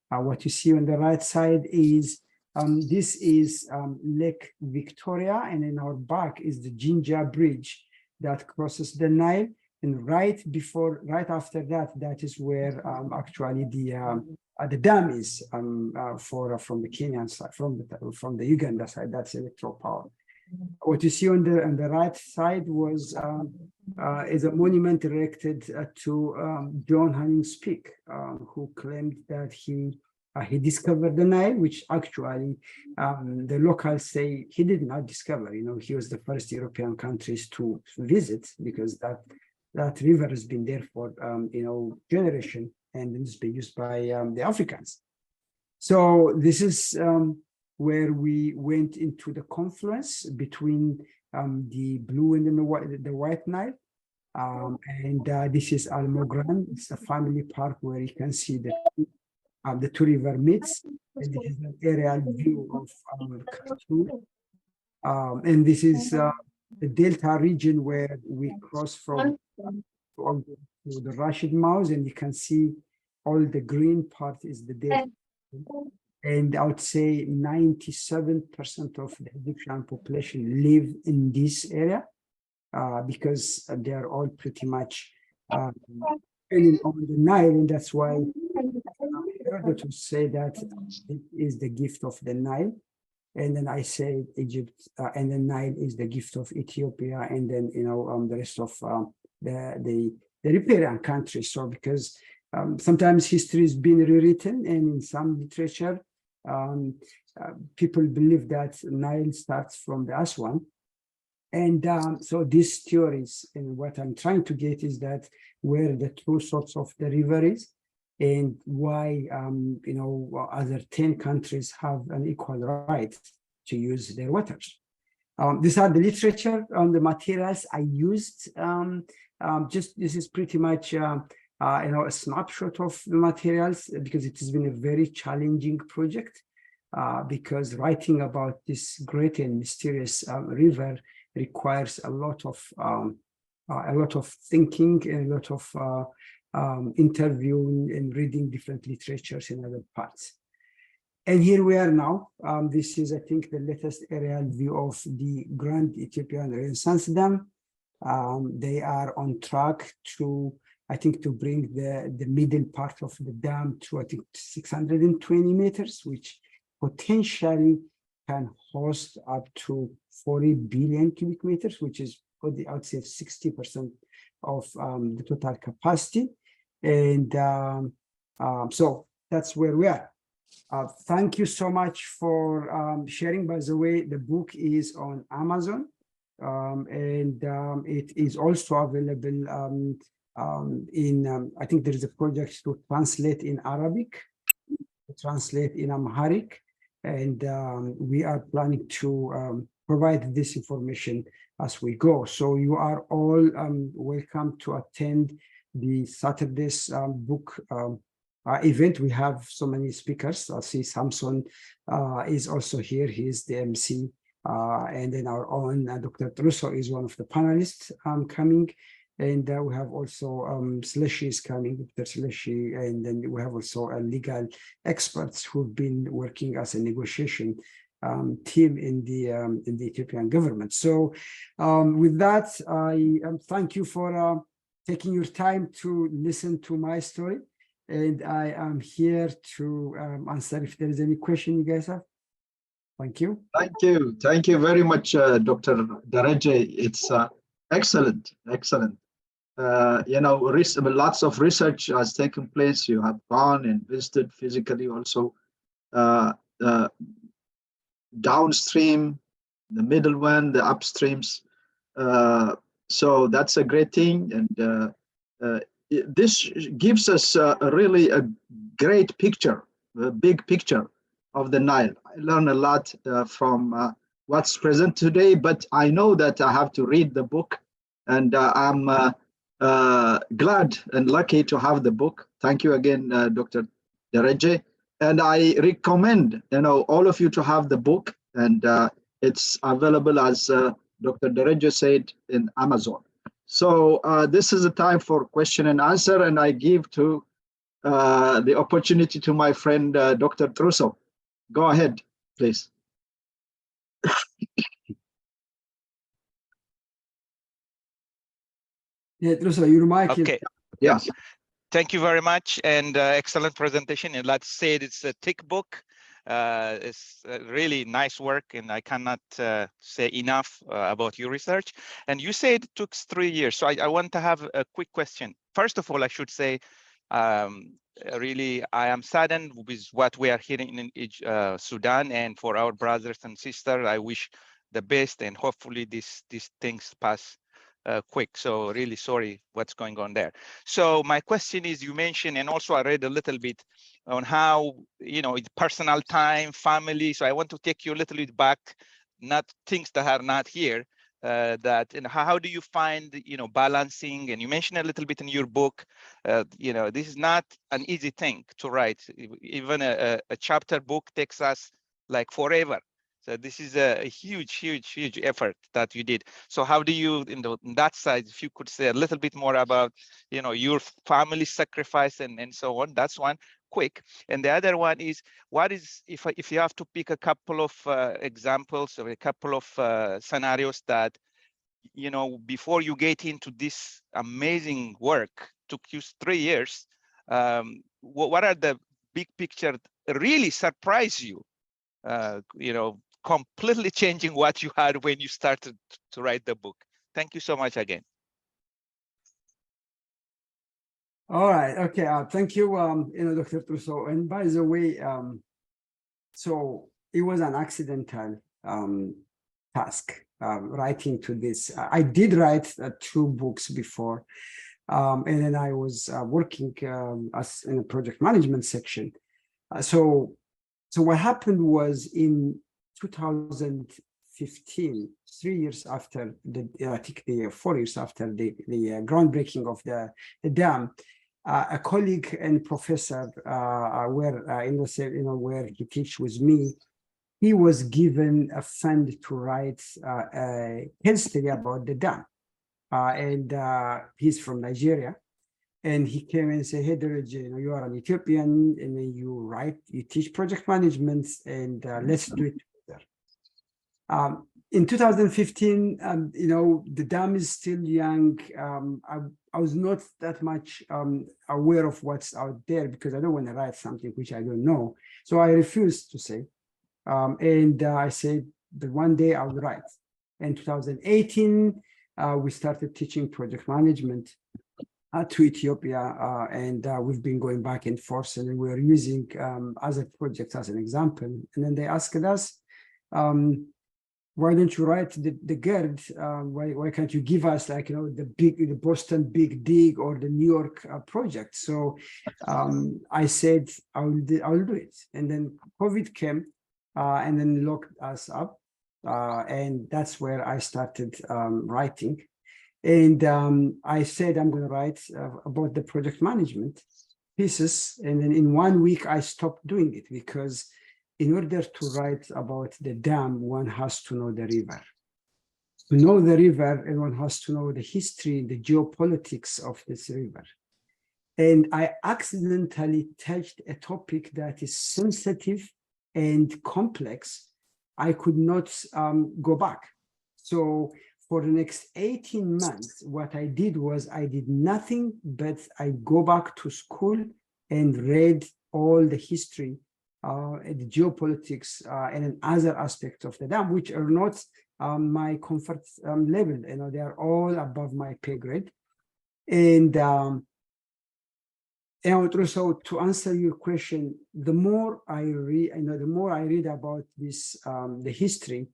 What you see on the right side is This is Lake Victoria, and in our back is the Jinja Bridge that crosses the Nile. And right after that, that is where actually the dam is from the Kenyan side, from the Uganda side. That's electropower. What you see on the right side is a monument erected to John Hanning's Peak, who claimed that he discovered the Nile, which actually the locals say he did not discover. You know, he was the first European countries to visit, because that river has been there for generation, and it's been used by the Africans. So this is where we went into the confluence between the blue and the white Nile. This is Almogran. It's a family park where you can see the two river meets. And this is an aerial view of Khartoum. And this is the Delta region where we cross from to the Rashid Mouse, and you can see all the green part is the Delta. And I would say 97% of the Egyptian population live in this area because they are all pretty much depending on the Nile, and that's why to say that it is the gift of the Nile. And then I say Egypt, and then Nile is the gift of Ethiopia, and then the rest of the riparian countries. So because sometimes history has been rewritten, and in some literature, people believe that Nile starts from the Aswan. And so these theories, and what I'm trying to get is that where the true source of the river is, and why other 10 countries have an equal right to use their waters. These are the literature on the materials I used. This is pretty much a snapshot of the materials, because it has been a very challenging project, because writing about this great and mysterious river requires a lot of thinking and a lot of interviewing and reading different literatures in other parts. And here we are now. This is, I think, the latest aerial view of the Grand Ethiopian Renaissance Dam. They are on track to bring the middle part of the dam to, I think, 620 meters, which potentially can host up to 40 billion cubic meters, which is, I would say, 60% of the total capacity. And so that's where we are. Thank you so much for sharing. By the way, the book is on Amazon, and it is also available I think there is a project to translate in Arabic, to translate in Amharic, and we are planning to provide this information as we go. So you are all welcome to attend the Saturday's book event. We have so many speakers. I see Samson is also here. He is the MC. And then our own Dr. Trusso is one of the panelists coming. And we have also Slashy is coming, Dr. Slashy, and then we have also legal experts who've been working as a negotiation team in the Ethiopian government. So with that, I thank you for taking your time to listen to my story. And I am here to answer if there is any question you guys have. Thank you. Thank you. Thank you very much, Dr. Dereje. It's excellent, excellent. Lots of research has taken place. You have gone and visited physically also downstream, the middle one, the upstreams. So that's a great thing. And this gives us really a great picture, a big picture of the Nile. I learned a lot from what's present today, but I know that I have to read the book, and I'm glad and lucky to have the book. Thank you again, Dr. Dereje. And I recommend all of you to have the book, and it's available, as Dr. Dereje said, in Amazon. So this is a time for question and answer, and I give to the opportunity to my friend Dr. Trusso. Go ahead. please. Yeah, Russell, your mic is Okay. Yes. Thank you very much, and excellent presentation. And let's say it's a thick book. It's really nice work, and I cannot say enough about your research. And you said it took 3 years. So I want to have a quick question. First of all, I should say, really, I am saddened with what we are hearing in Sudan, and for our brothers and sisters, I wish the best, and hopefully these things pass quick. So really sorry what's going on there. So my question is, you mentioned, and also I read a little bit on how, it's personal time, family. So I want to take you a little bit back, not things that are not here, and how do you find, balancing? And you mentioned a little bit in your book, this is not an easy thing to write. Even a chapter book takes us like forever. So this is a huge effort that you did. So how do you, in that side, if you could say a little bit more about, your family sacrifice and so on. That's one quick. And the other one is, what is, if you have to pick a couple of examples or a couple of scenarios that, before you get into this amazing work, took you 3 years, what are the big picture really surprise you? Completely changing what you had when you started to write the book. Thank you so much again. all right. Okay. Thank you, Dr. Trousseau. And by the way, so it was an accidental task writing to this. I did write 2 books before, and then I was working as in a project management section. So what happened was in 2015, 3 years after I think 4 years after the groundbreaking of the dam, a colleague and professor where he teaches with me, he was given a fund to write a case study about the dam, and he's from Nigeria. And he came and said, "Hey, Dereje, you are an Ethiopian, and then you teach project management, and let's do it together." In 2015, the dam is still young. I was not that much aware of what's out there because I don't want to write something which I don't know. So I refused to say. And I said that one day I will write. In 2018, we started teaching project management to Ethiopia, and we've been going back and forth, and we're using other projects as an example. And then they asked us, why don't you write the GERD? Why can't you give us the Boston Big Dig or the New York project? So I said I will do it. And then COVID came and then locked us up, and that's where I started writing. And I said, I'm going to write about the project management pieces. And then in 1 week, I stopped doing it because in order to write about the dam, one has to know the river. To know the river, and one has to know the history, the geopolitics of this river. And I accidentally touched a topic that is sensitive and complex. I could not go back. So for the next 18 months, what I did was I did nothing but I go back to school and read all the history, the geopolitics, and other aspects of the dam, which are not my comfort level. They are all above my pay grade. And also to answer your question, the more I read about this, the history,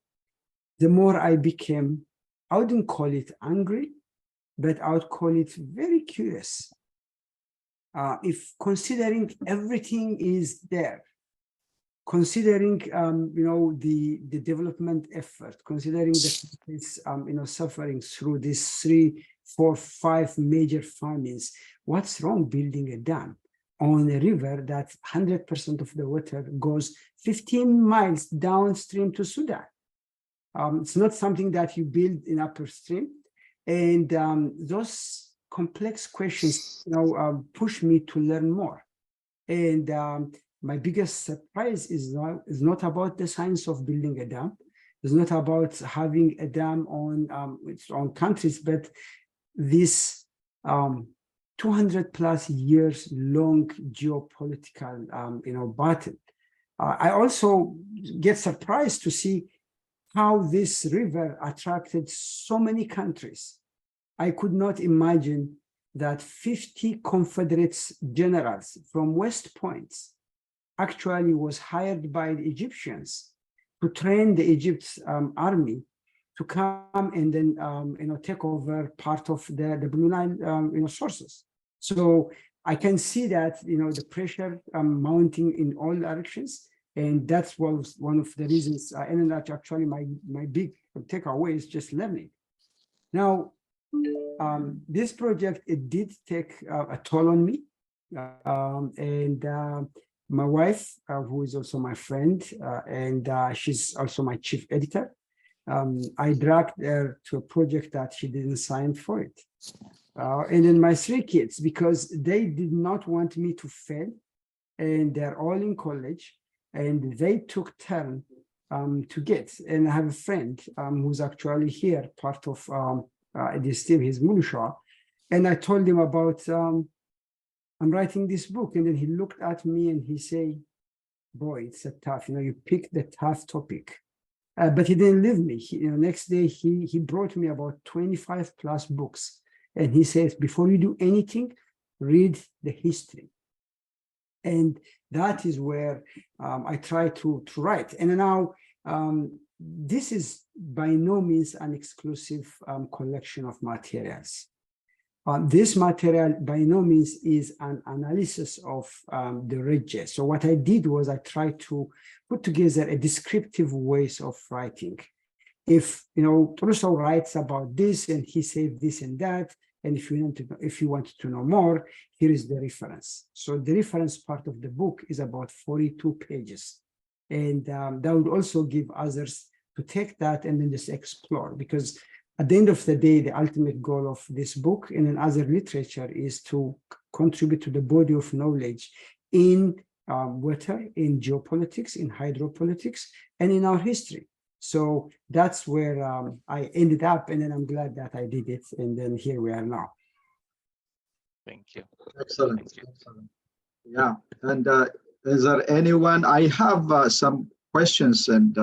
the more I became, I wouldn't call it angry, but I would call it very curious. If considering everything is there, considering the development effort, considering the suffering through these 3, 4, 5 major famines, what's wrong building a dam on a river that 100% of the water goes 15 miles downstream to Sudan? It's not something that you build in upstream. And those complex questions push me to learn more. And my biggest surprise is not about the science of building a dam. It's not about having a dam on its own countries, but this 200 plus years long geopolitical battle. I also get surprised to see how this river attracted so many countries. I could not imagine that 50 Confederate generals from West Point actually was hired by the Egyptians to train the Egypt's army to come and then take over part of the Blue Nile sources. So I can see that the pressure mounting in all directions, and that was one of the reasons. And that's actually my big takeaway is just learning. Now, this project, it did take a toll on me, and my wife, who is also my friend, and she's also my chief editor. I dragged her to a project that she didn't sign for it. And then my 3 kids, because they did not want me to fail, and they're all in college, and they took turn to get. And I have a friend who's actually here, part of this team, his Mulusha. And I told him about, I'm writing this book. And then he looked at me and he said, boy, it's a tough, you picked the tough topic. But he didn't leave me. Next day, he brought me about 25 plus books. And he says, before you do anything, read the history. And that is where I try to write. And now, this is by no means an exclusive collection of materials. This material by no means is an analysis of the Dereje. So what I did was I tried to put together a descriptive ways of writing. If Trusso writes about this and he said this and that, and if you want to know more, here is the reference. So the reference part of the book is about 42 pages. And that would also give others to take that and then just explore, because at the end of the day, the ultimate goal of this book and in other literature is to contribute to the body of knowledge in water, in geopolitics, in hydropolitics, and in our history. So that's where I ended up, and then I'm glad that I did it, and then here we are now. Thank you. Excellent. Thank you. Excellent. Yeah, and is there anyone? I have some questions and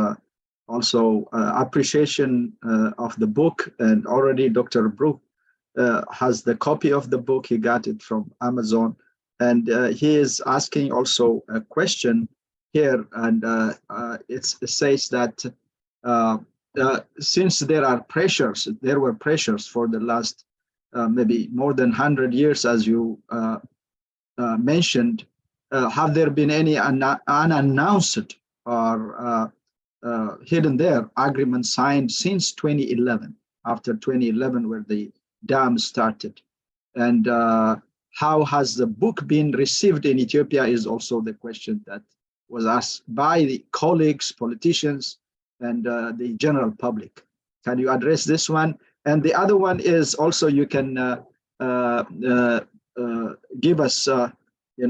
also appreciation of the book, and already Dr. Brook has the copy of the book. He got it from Amazon, and he is asking also a question here, and it says that since there were pressures for the last maybe more than 100 years, as you mentioned, have there been any unannounced or hidden there agreements signed since 2011, after 2011, where the dam started? And how has the book been received in Ethiopia is also the question that was asked by the colleagues, politicians, and the general public. Can you address this one? And the other one is also, you can give us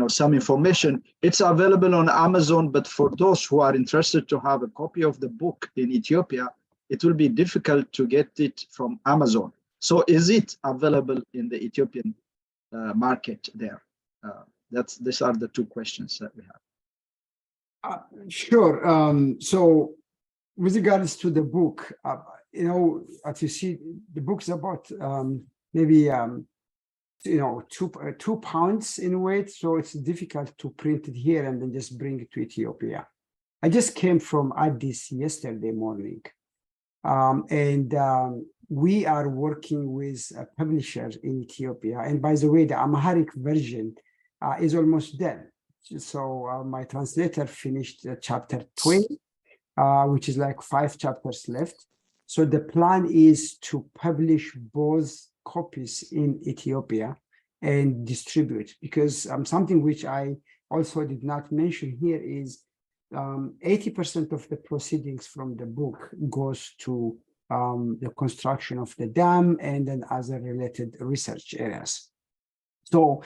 some information. It's available on Amazon, but for those who are interested to have a copy of the book in Ethiopia, it will be difficult to get it from Amazon. So is it available in the Ethiopian market there? These are the 2 questions that we have. Sure. So with regards to the book, as you see, the book's about maybe 2 pounds in weight, so it's difficult to print it here and then just bring it to Ethiopia. I just came from Addis yesterday morning, and we are working with a publisher in Ethiopia. And by the way, the Amharic version is almost done. So my translator finished chapter 20, which is like 5 chapters left. So the plan is to publish both copies in Ethiopia and distribute, because something which I also did not mention here is 80% of the proceedings from the book goes to the construction of the dam and then other related research areas. So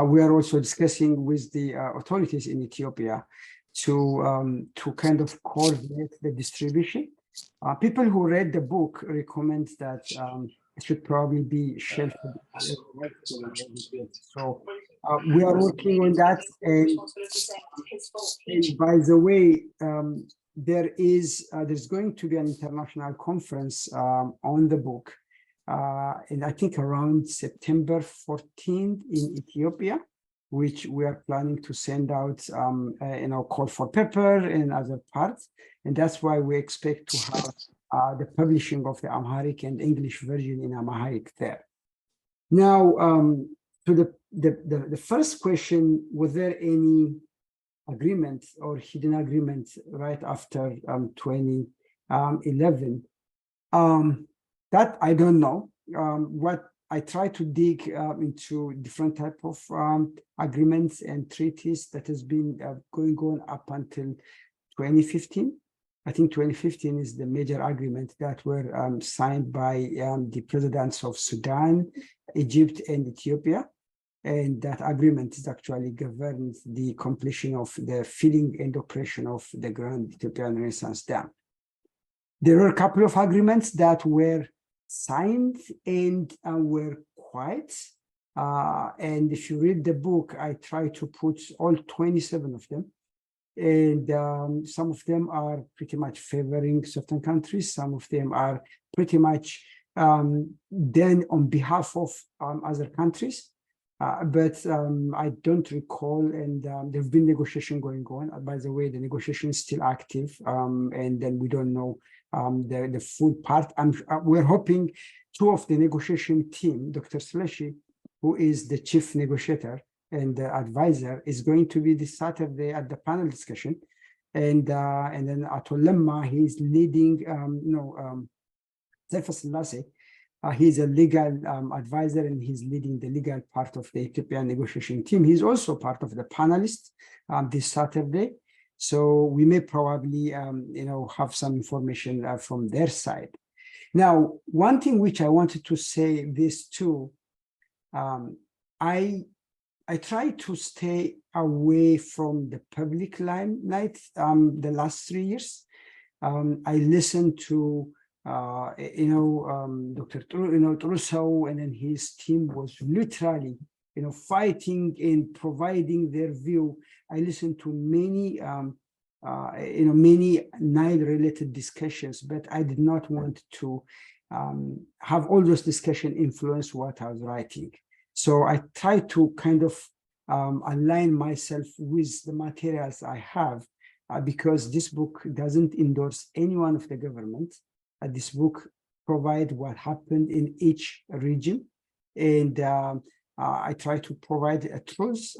we are also discussing with the authorities in Ethiopia to kind of coordinate the distribution. People who read the book recommend that it should probably be shelved. So we are working on that. And by the way, there's going to be an international conference on the book, and I think around September 14th in Ethiopia, which we are planning to send out, call for paper and other parts. And that's why we expect to have the publishing of the Amharic and English version in Amharic there. Now, to the first question, was there any agreement or hidden agreement right after 2011? That I don't know. What I try to dig into different type of agreements and treaties that has been going on up until 2015. I think 2015 is the major agreement that were signed by the presidents of Sudan, Egypt, and Ethiopia. And that agreement is actually governs the completion of the filling and operation of the Grand Ethiopian Renaissance Dam. There were a couple of agreements that were signed and were quiet. And if you read the book, I try to put all 27 of them. And some of them are pretty much favoring certain countries. Some of them are pretty much done on behalf of other countries. But I don't recall, and there have been negotiations going on. By the way, the negotiation is still active, and then we don't know the full part. We're hoping two of the negotiation team, Dr. Sleshi, who is the chief negotiator and the advisor, is going to be this Saturday at the panel discussion, and then Atul Lemma, he's leading. Zefas Selassie, he's a legal advisor, and he's leading the legal part of the Ethiopian negotiation team. He's also part of the panelists this Saturday. So we may probably, have some information from their side. Now, one thing which I wanted to say this too, I try to stay away from the public limelight the last 3 years. I listened to Dr. Trusso, and then his team was literally, fighting and providing their view. I listened to many, many Nile-related discussions, but I did not want to have all those discussions influence what I was writing. So I try to kind of align myself with the materials I have, because this book doesn't endorse any one of the government. This book provides what happened in each region, and I try to provide a truth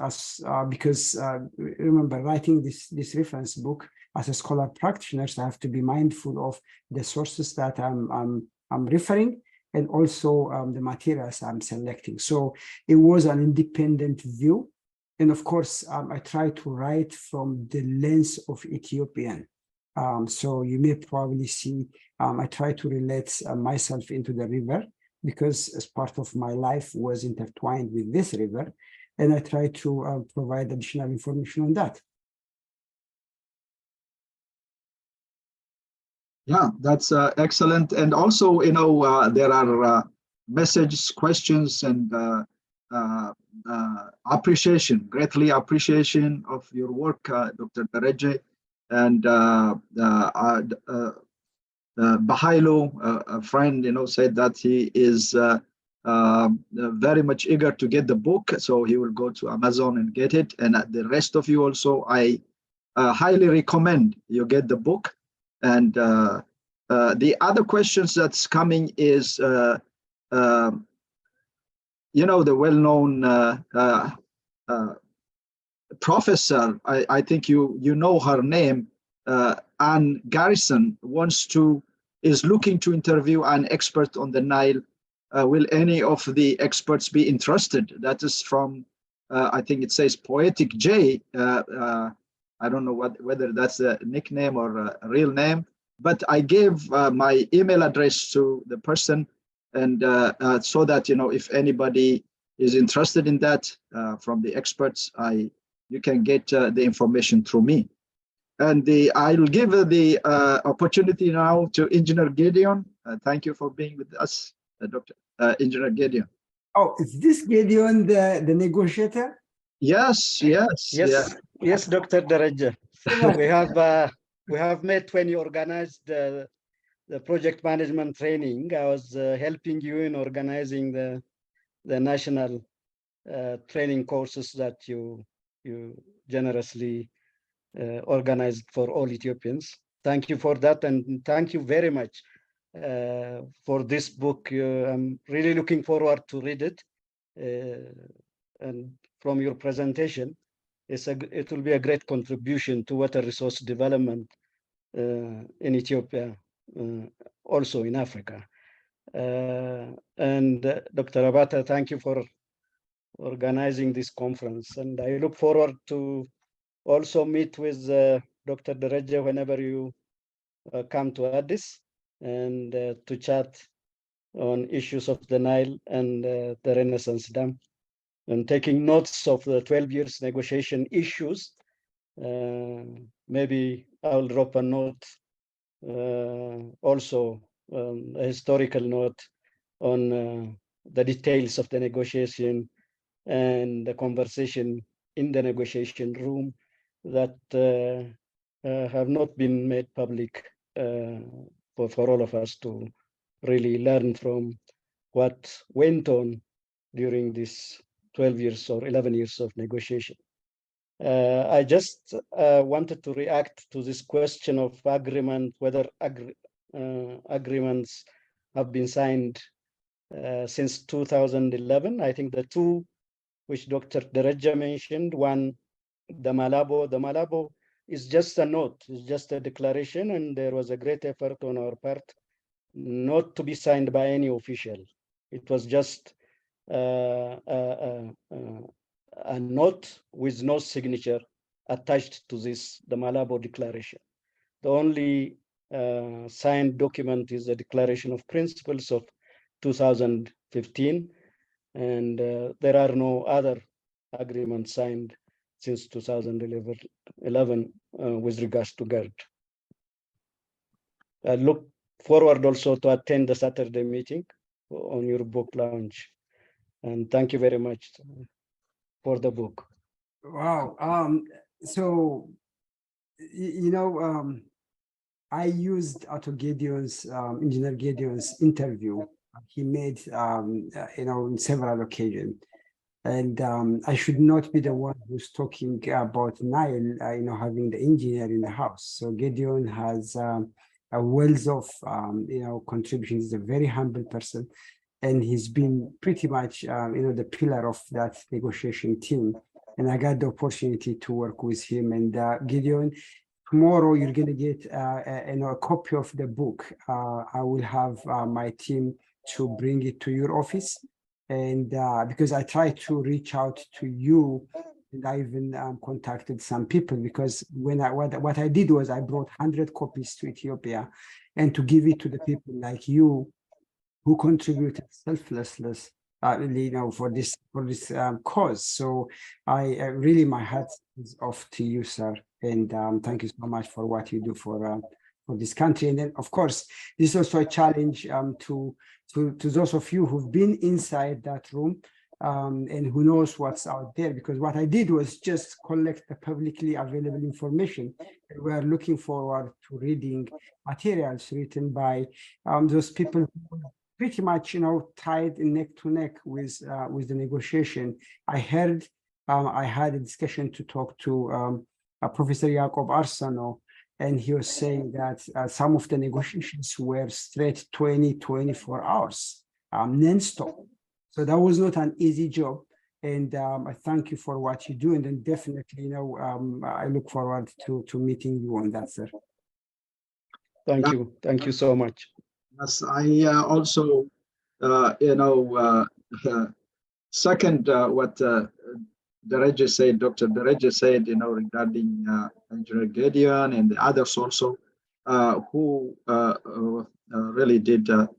because remember, writing this reference book as a scholar practitioner, I have to be mindful of the sources that I'm referring, and also the materials I'm selecting. So it was an independent view, and of course I try to write from the lens of Ethiopian. So you may probably see I try to relate myself into the river, because as part of my life was intertwined with this river, and I try to provide additional information on that. Yeah, that's excellent. And also, there are messages, questions, and appreciation, greatly appreciation of your work, Dr. Dereje. And Bahailo, a friend, said that he is very much eager to get the book, so he will go to Amazon and get it. And the rest of you also, I highly recommend you get the book. And the other questions that's coming is, the well-known professor, I think you know her name, Anne Garrison, is looking to interview an expert on the Nile. Will any of the experts be interested? That is from, I think it says Poetic J. I don't know whether that's a nickname or a real name, but I gave my email address to the person, and so that, if anybody is interested in that from the experts, you can get the information through me. And I'll give the opportunity now to Engineer Gideon. Thank you for being with us, Dr. Engineer Gideon. Oh, is this Gideon the negotiator? Yes, yes, Yes, yes, Dr. Dereje. We have met when you organized the project management training. I was helping you in organizing the national training courses that you generously organized for all Ethiopians. Thank you for that, and thank you very much for this book. I'm really looking forward to read it. And from your presentation, it will be a great contribution to water resource development in Ethiopia, also in Africa. And Dr. Abata, thank you for organizing this conference. And I look forward to also meet with Dr. Dereje whenever you come to Addis and to chat on issues of the Nile and the Renaissance Dam. And taking notes of the 12 years negotiation issues, maybe I'll drop a note, also a historical note on the details of the negotiation and the conversation in the negotiation room that have not been made public for all of us to really learn from what went on during this 12 years or 11 years of negotiation. I just wanted to react to this question of agreement, whether agreements have been signed since 2011. I think the two which Dr. Dereje mentioned, one, the Malabo is just a note, it's just a declaration, and there was a great effort on our part not to be signed by any official. It was just a note with no signature attached to this, the Malabo Declaration. The only signed document is the Declaration of Principles of 2015, and there are no other agreements signed since 2011 with regards to GERD. I look forward also to attend the Saturday meeting on your book launch. And thank you very much for the book. Wow. So, you know, I used Engineer Gideon's interview he made, you know, on several occasions. And I should not be the one who's talking about Nile, you know, having the engineer in the house. So Gideon has a wealth of, you know, contributions. He's a very humble person. And he's been pretty much, you know, the pillar of that negotiation team. And I got the opportunity to work with him. And Gideon, tomorrow you're going to get you know, a copy of the book. I will have my team to bring it to your office. And because I tried to reach out to you, and I even contacted some people, because when what I did was I brought 100 copies to Ethiopia, and to give it to the people like you who contributed selflessly, you know, for this cause. So I really, my hat is off to you, sir, and thank you so much for what you do for this country. And then, of course, this is also a challenge to those of you who've been inside that room and who knows what's out there, because what I did was just collect the publicly available information. And we are looking forward to reading materials written by those people who pretty much, you know, tied neck to neck with the negotiation. I heard, I had a discussion to talk to Professor Jacob Arsano, and he was saying that some of the negotiations were straight 24 hours, non-stop. So that was not an easy job. And I thank you for what you do. And then definitely, you know, I look forward to meeting you on that, sir. Thank you. Thank you so much. Yes, I also, you know, second what Dereje said, Dr. Dereje said, you know, regarding Engineer Gideon and the others also who really did a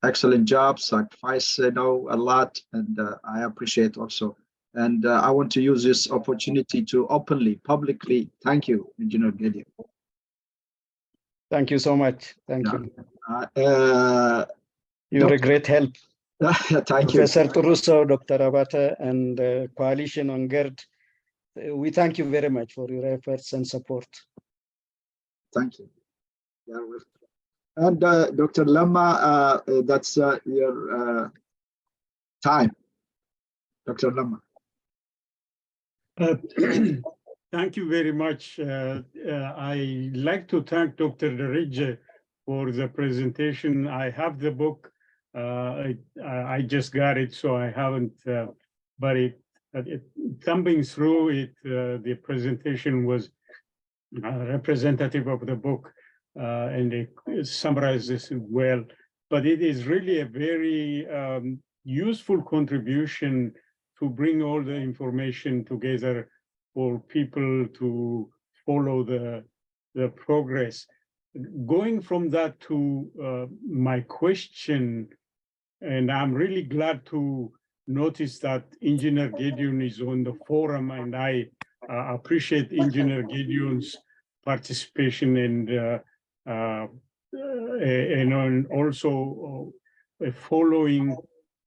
excellent job, sacrifice, a lot, and I appreciate also. And I want to use this opportunity to openly, publicly thank you, Engineer Gideon. Thank you so much. Thank you. You're a Dr. great help. Thank you. Professor Turuso, Dr. Abata, and Coalition on GERD. We thank you very much for your efforts and support. Thank you. And Dr. Lama, that's your time. Dr. Lama. Thank you very much. I like to thank Dr. Dereje for the presentation. I have the book. I just got it, so I haven't, but thumbing through it, the presentation was representative of the book, and it summarizes it well. But it is really a very useful contribution to bring all the information together for people to follow the progress. Going from that to my question, and I'm really glad to notice that Engineer Gideon is on the forum, and I appreciate Engineer Gideon's participation and also following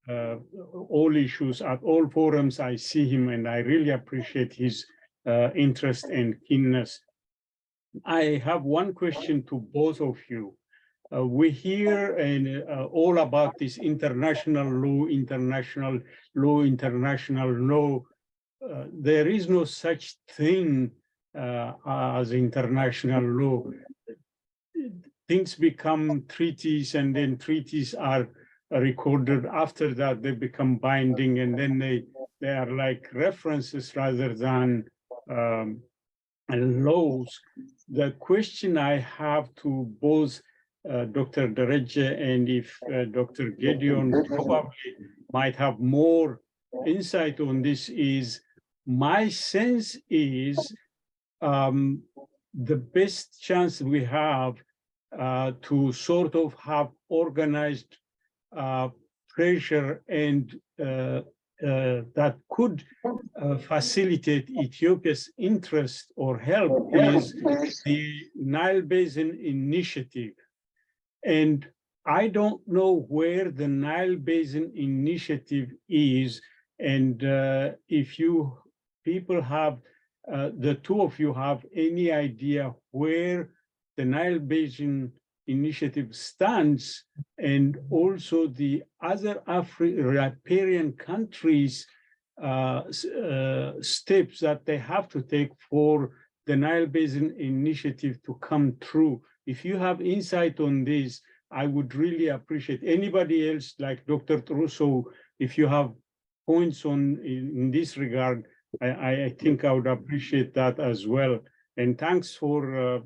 all issues at all forums. I see him, and I really appreciate his interest and keenness. I have one question to both of you. We hear all about this international law. There is no such thing as international law. Things become treaties, and then treaties are recorded. After that, they become binding, and then they are like references rather than laws. The question I have to both Dr. Dereje and if Dr. Gideon probably might have more insight on this is, my sense is the best chance we have to sort of have organized pressure and that could facilitate Ethiopia's interest or help is the Nile Basin Initiative. And I don't know where the Nile Basin Initiative is, and if you people have, the two of you have any idea where the Nile Basin Initiative stands, and also the other riparian countries' steps that they have to take for the Nile Basin Initiative to come true. If you have insight on this, I would really appreciate. Anybody else, like Dr. Turuso, if you have points in this regard, I think I would appreciate that as well. And thanks for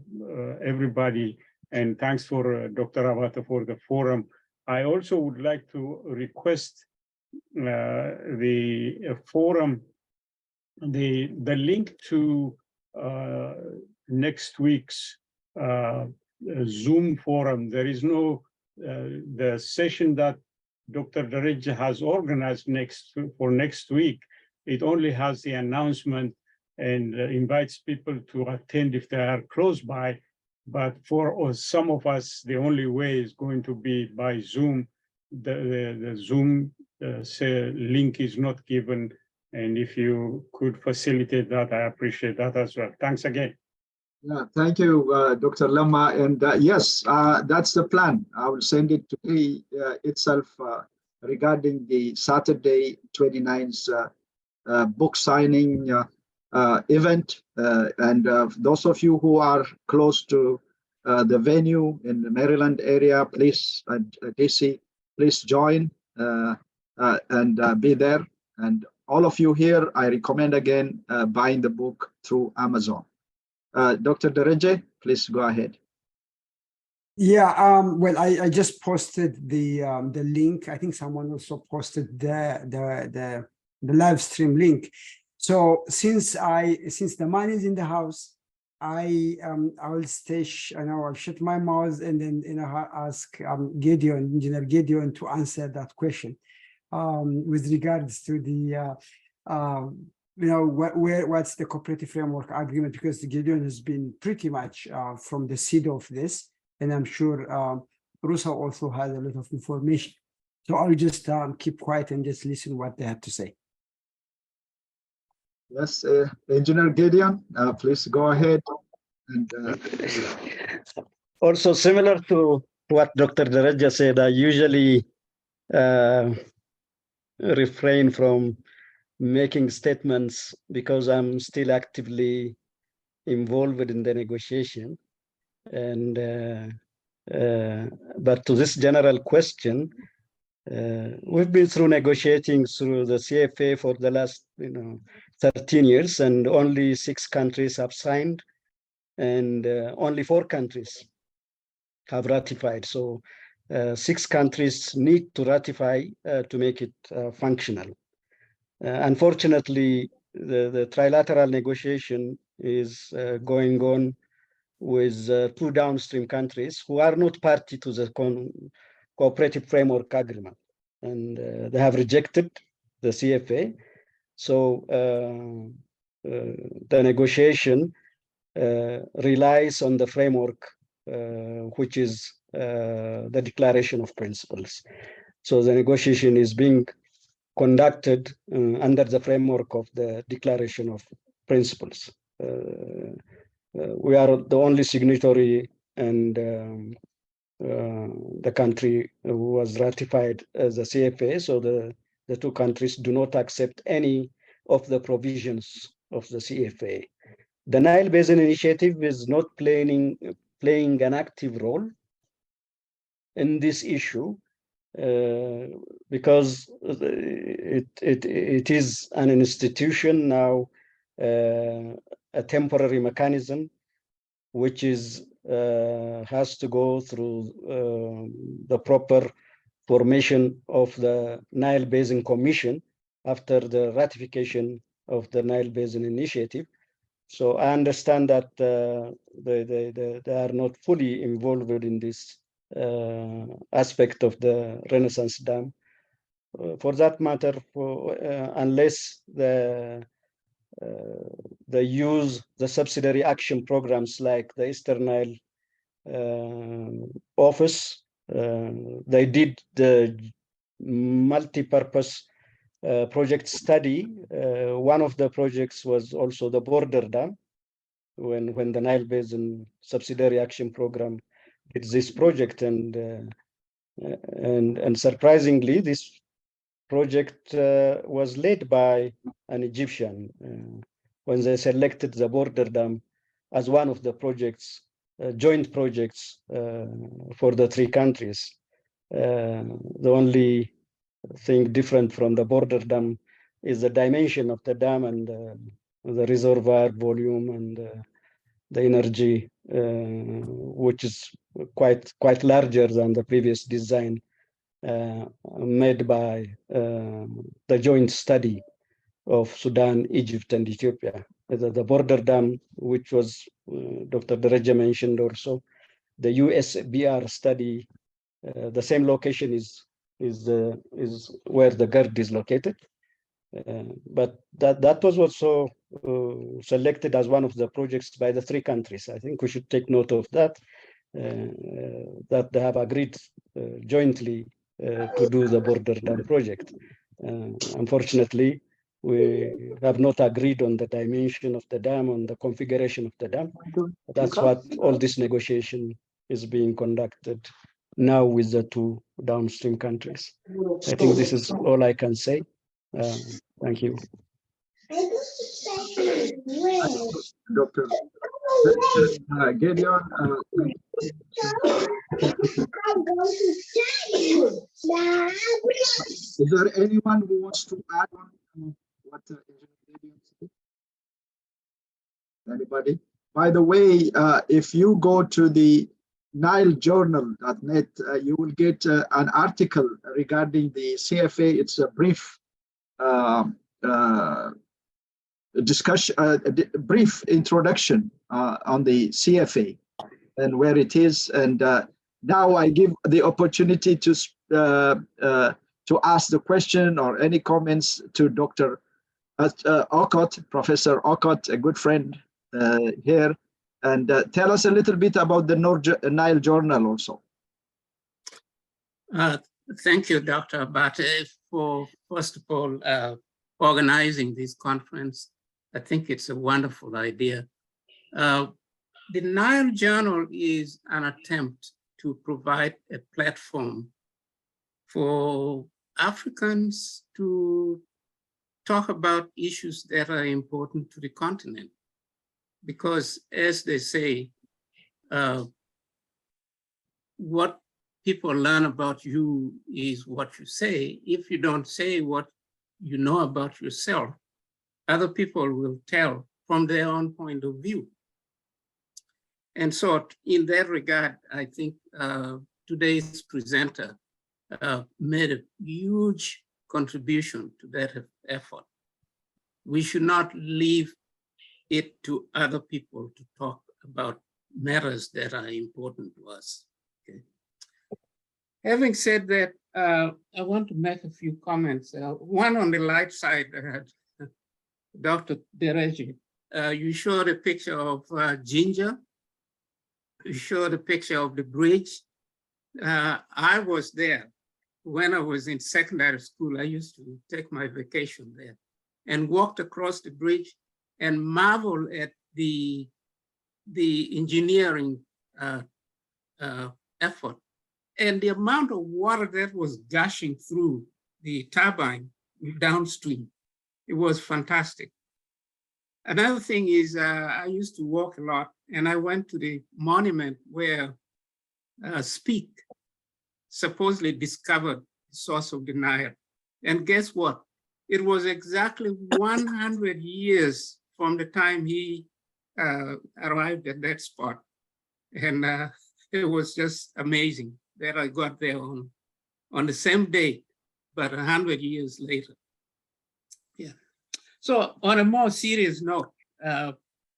everybody, and thanks for Dr. Abata for the forum. I also would like to request the forum, the link to next week's Zoom forum. There is no, the session that Dr. Dereje has organized for next week, it only has the announcement and invites people to attend if they are close by. But for some of us, the only way is going to be by Zoom. The Zoom link is not given. And if you could facilitate that, I appreciate that as well. Thanks again. Yeah, thank you, Dr. Lama. And yes, that's the plan. I will send it today itself regarding the Saturday 29th book signing event. And those of you who are close to the venue in the Maryland area, please, DC, please join and be there. And all of you here, I recommend again buying the book through Amazon. Dr. Dereje, please go ahead. Yeah, well, I just posted the link. I think someone also posted the live stream link. So since the man is in the house, I will and I will shut my mouth and then ask Gideon, Engineer Gideon, to answer that question with regards to the what's the cooperative framework agreement, because Gideon has been pretty much from the seed of this, and I'm sure Rusa also has a lot of information. So I'll just keep quiet and just listen what they have to say. Yes, Engineer Gideon, please go ahead. And, also similar to what Dr. Dereje said, I usually refrain from making statements because I'm still actively involved in the negotiation. And but to this general question, we've been through negotiating through the CFA for the last 13 years, and only 6 countries have signed, and only 4 countries have ratified. So 6 countries need to ratify to make it functional. Unfortunately, the trilateral negotiation is going on with 2 downstream countries who are not party to the cooperative framework agreement, and they have rejected the CFA. So the negotiation relies on the framework, which is the Declaration of Principles. So the negotiation is being conducted under the framework of the Declaration of Principles. We are the only signatory, and the country was ratified as a CFA, so the 2 countries do not accept any of the provisions of the CFA. The Nile Basin Initiative is not playing an active role in this issue because it is an institution now, a temporary mechanism, which is has to go through the proper formation of the Nile Basin Commission after the ratification of the Nile Basin Initiative. So I understand that they are not fully involved in this aspect of the Renaissance Dam. For that matter, unless they use the subsidiary action programs like the Eastern Nile Office, they did the multi-purpose project study. One of the projects was also the border dam, when the Nile Basin Subsidiary Action Program did this project, and surprisingly, this project was led by an Egyptian when they selected the border dam as one of the projects, joint projects for the 3 countries. The only thing different from the border dam is the dimension of the dam and the reservoir volume and the energy, which is quite larger than the previous design made by the joint study of Sudan, Egypt, and Ethiopia. The border dam, which was Dr. Dereje mentioned also, the USBR study, the same location is where the GERD is located. But that was also selected as one of the projects by the 3 countries. I think we should take note of that, that they have agreed jointly to do the border dam project. Unfortunately, we have not agreed on the dimension of the dam, on the configuration of the dam. That's what all this negotiation is being conducted now with the 2 downstream countries. I think this is all I can say. Thank you. Dr. Gideon, is there anyone who wants to add on what Gideon said? Anybody? By the way, if you go to the nilejournal.net, you will get an article regarding the CFA. It's a brief discussion, brief introduction on the CFA and where it is. And now I give the opportunity to ask the question or any comments to Dr. Okot, Professor Okot, a good friend here, and tell us a little bit about the Nile Journal also. Thank you, Dr. Abate, for first of all organizing this conference. I think it's a wonderful idea. The Nile Journal is an attempt to provide a platform for Africans to talk about issues that are important to the continent. Because as they say, what people learn about you is what you say. If you don't say what you know about yourself, other people will tell from their own point of view. And so in that regard, I think today's presenter made a huge contribution to that effort. We should not leave it to other people to talk about matters that are important to us. Okay. Having said that, I want to make a few comments. One on the light side, Dr. Dereje, you showed a picture of Ginger. You showed a picture of the bridge. I was there when I was in secondary school. I used to take my vacation there and walked across the bridge and marvel at the engineering effort and the amount of water that was gushing through the turbine downstream. It was fantastic. Another thing is I used to walk a lot, and I went to the monument where Speke supposedly discovered the source of the Nile. And guess what? It was exactly 100 years from the time he arrived at that spot. And it was just amazing that I got there on the same day, but 100 years later. Yeah. So on a more serious note,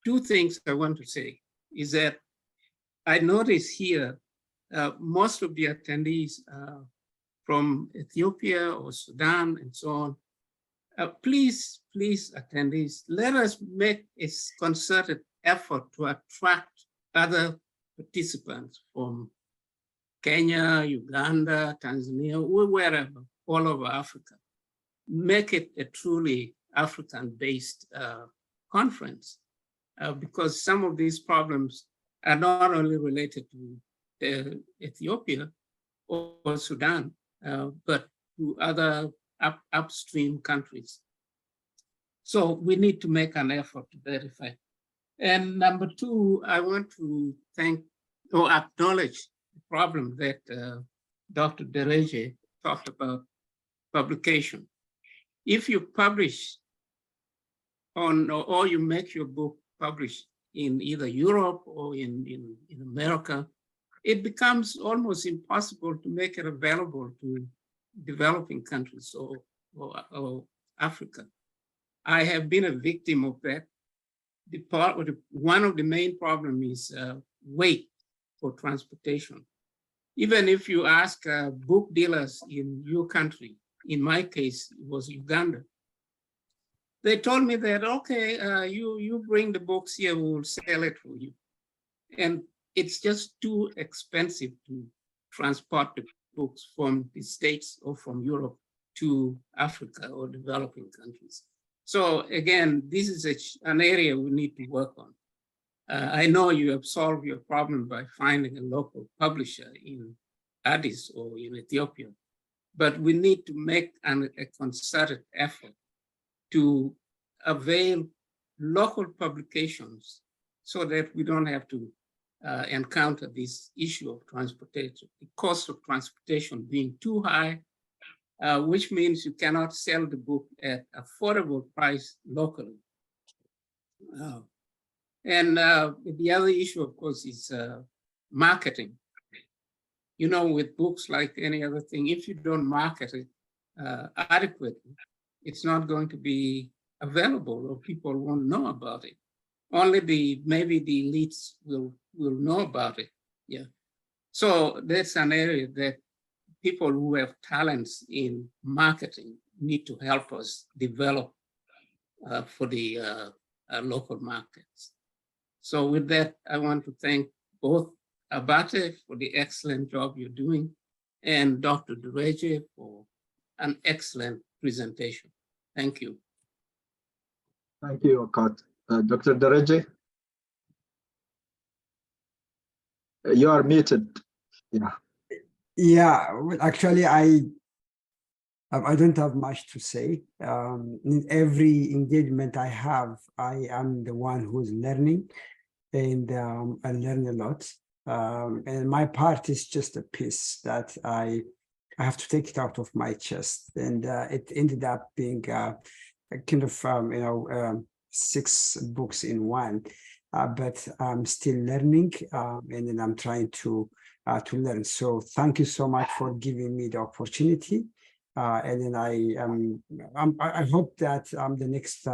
two things I want to say is that I notice here most of the attendees from Ethiopia or Sudan and so on. Please, attendees, let us make a concerted effort to attract other participants from Kenya, Uganda, Tanzania, or wherever, all over Africa. Make it a truly African-based conference because some of these problems are not only related to Ethiopia or Sudan, but to other upstream countries. So we need to make an effort to verify. And number two, I want to thank or acknowledge the problem that Dr. Dereje talked about, publication. If you publish or you make your book published in either Europe or in America, it becomes almost impossible to make it available to developing countries or Africa. I have been a victim of that. One of the main problems is weight for transportation. Even if you ask book dealers in your country, in my case, it was Uganda, they told me that, okay, you bring the books here, we will sell it for you. And it's just too expensive to transport the books from the States or from Europe to Africa or developing countries. So again, this is an area we need to work on. I know you have solved your problem by finding a local publisher in Addis or in Ethiopia, but we need to make a concerted effort to avail local publications so that we don't have to encounter this issue of transportation, the cost of transportation being too high, which means you cannot sell the book at affordable price locally. And the other issue, of course, is marketing. You know, with books like any other thing, if you don't market it adequately, it's not going to be available or people won't know about it. Only maybe the elites will know about it. Yeah. So that's an area that people who have talents in marketing need to help us develop for the local markets. So with that, I want to thank both Abate for the excellent job you're doing and Dr. Dereje for an excellent presentation. Thank you. Thank you, Okat. Dr. Dereje, you are muted. Yeah. Yeah, well, actually, I don't have much to say. In every engagement I have, I am the one who's learning, and I learn a lot. And my part is just a piece that I have to take it out of my chest, and it ended up being a kind of 6 books in one. But I'm still learning, and then I'm trying to learn. So thank you so much for giving me the opportunity. And then I hope that the next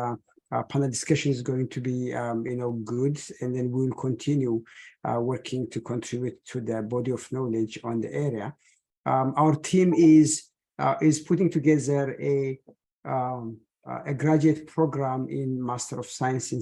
panel discussion is going to be good, and then we'll continue working to contribute to the body of knowledge on the area. Our team is putting together a graduate program in Master of Science in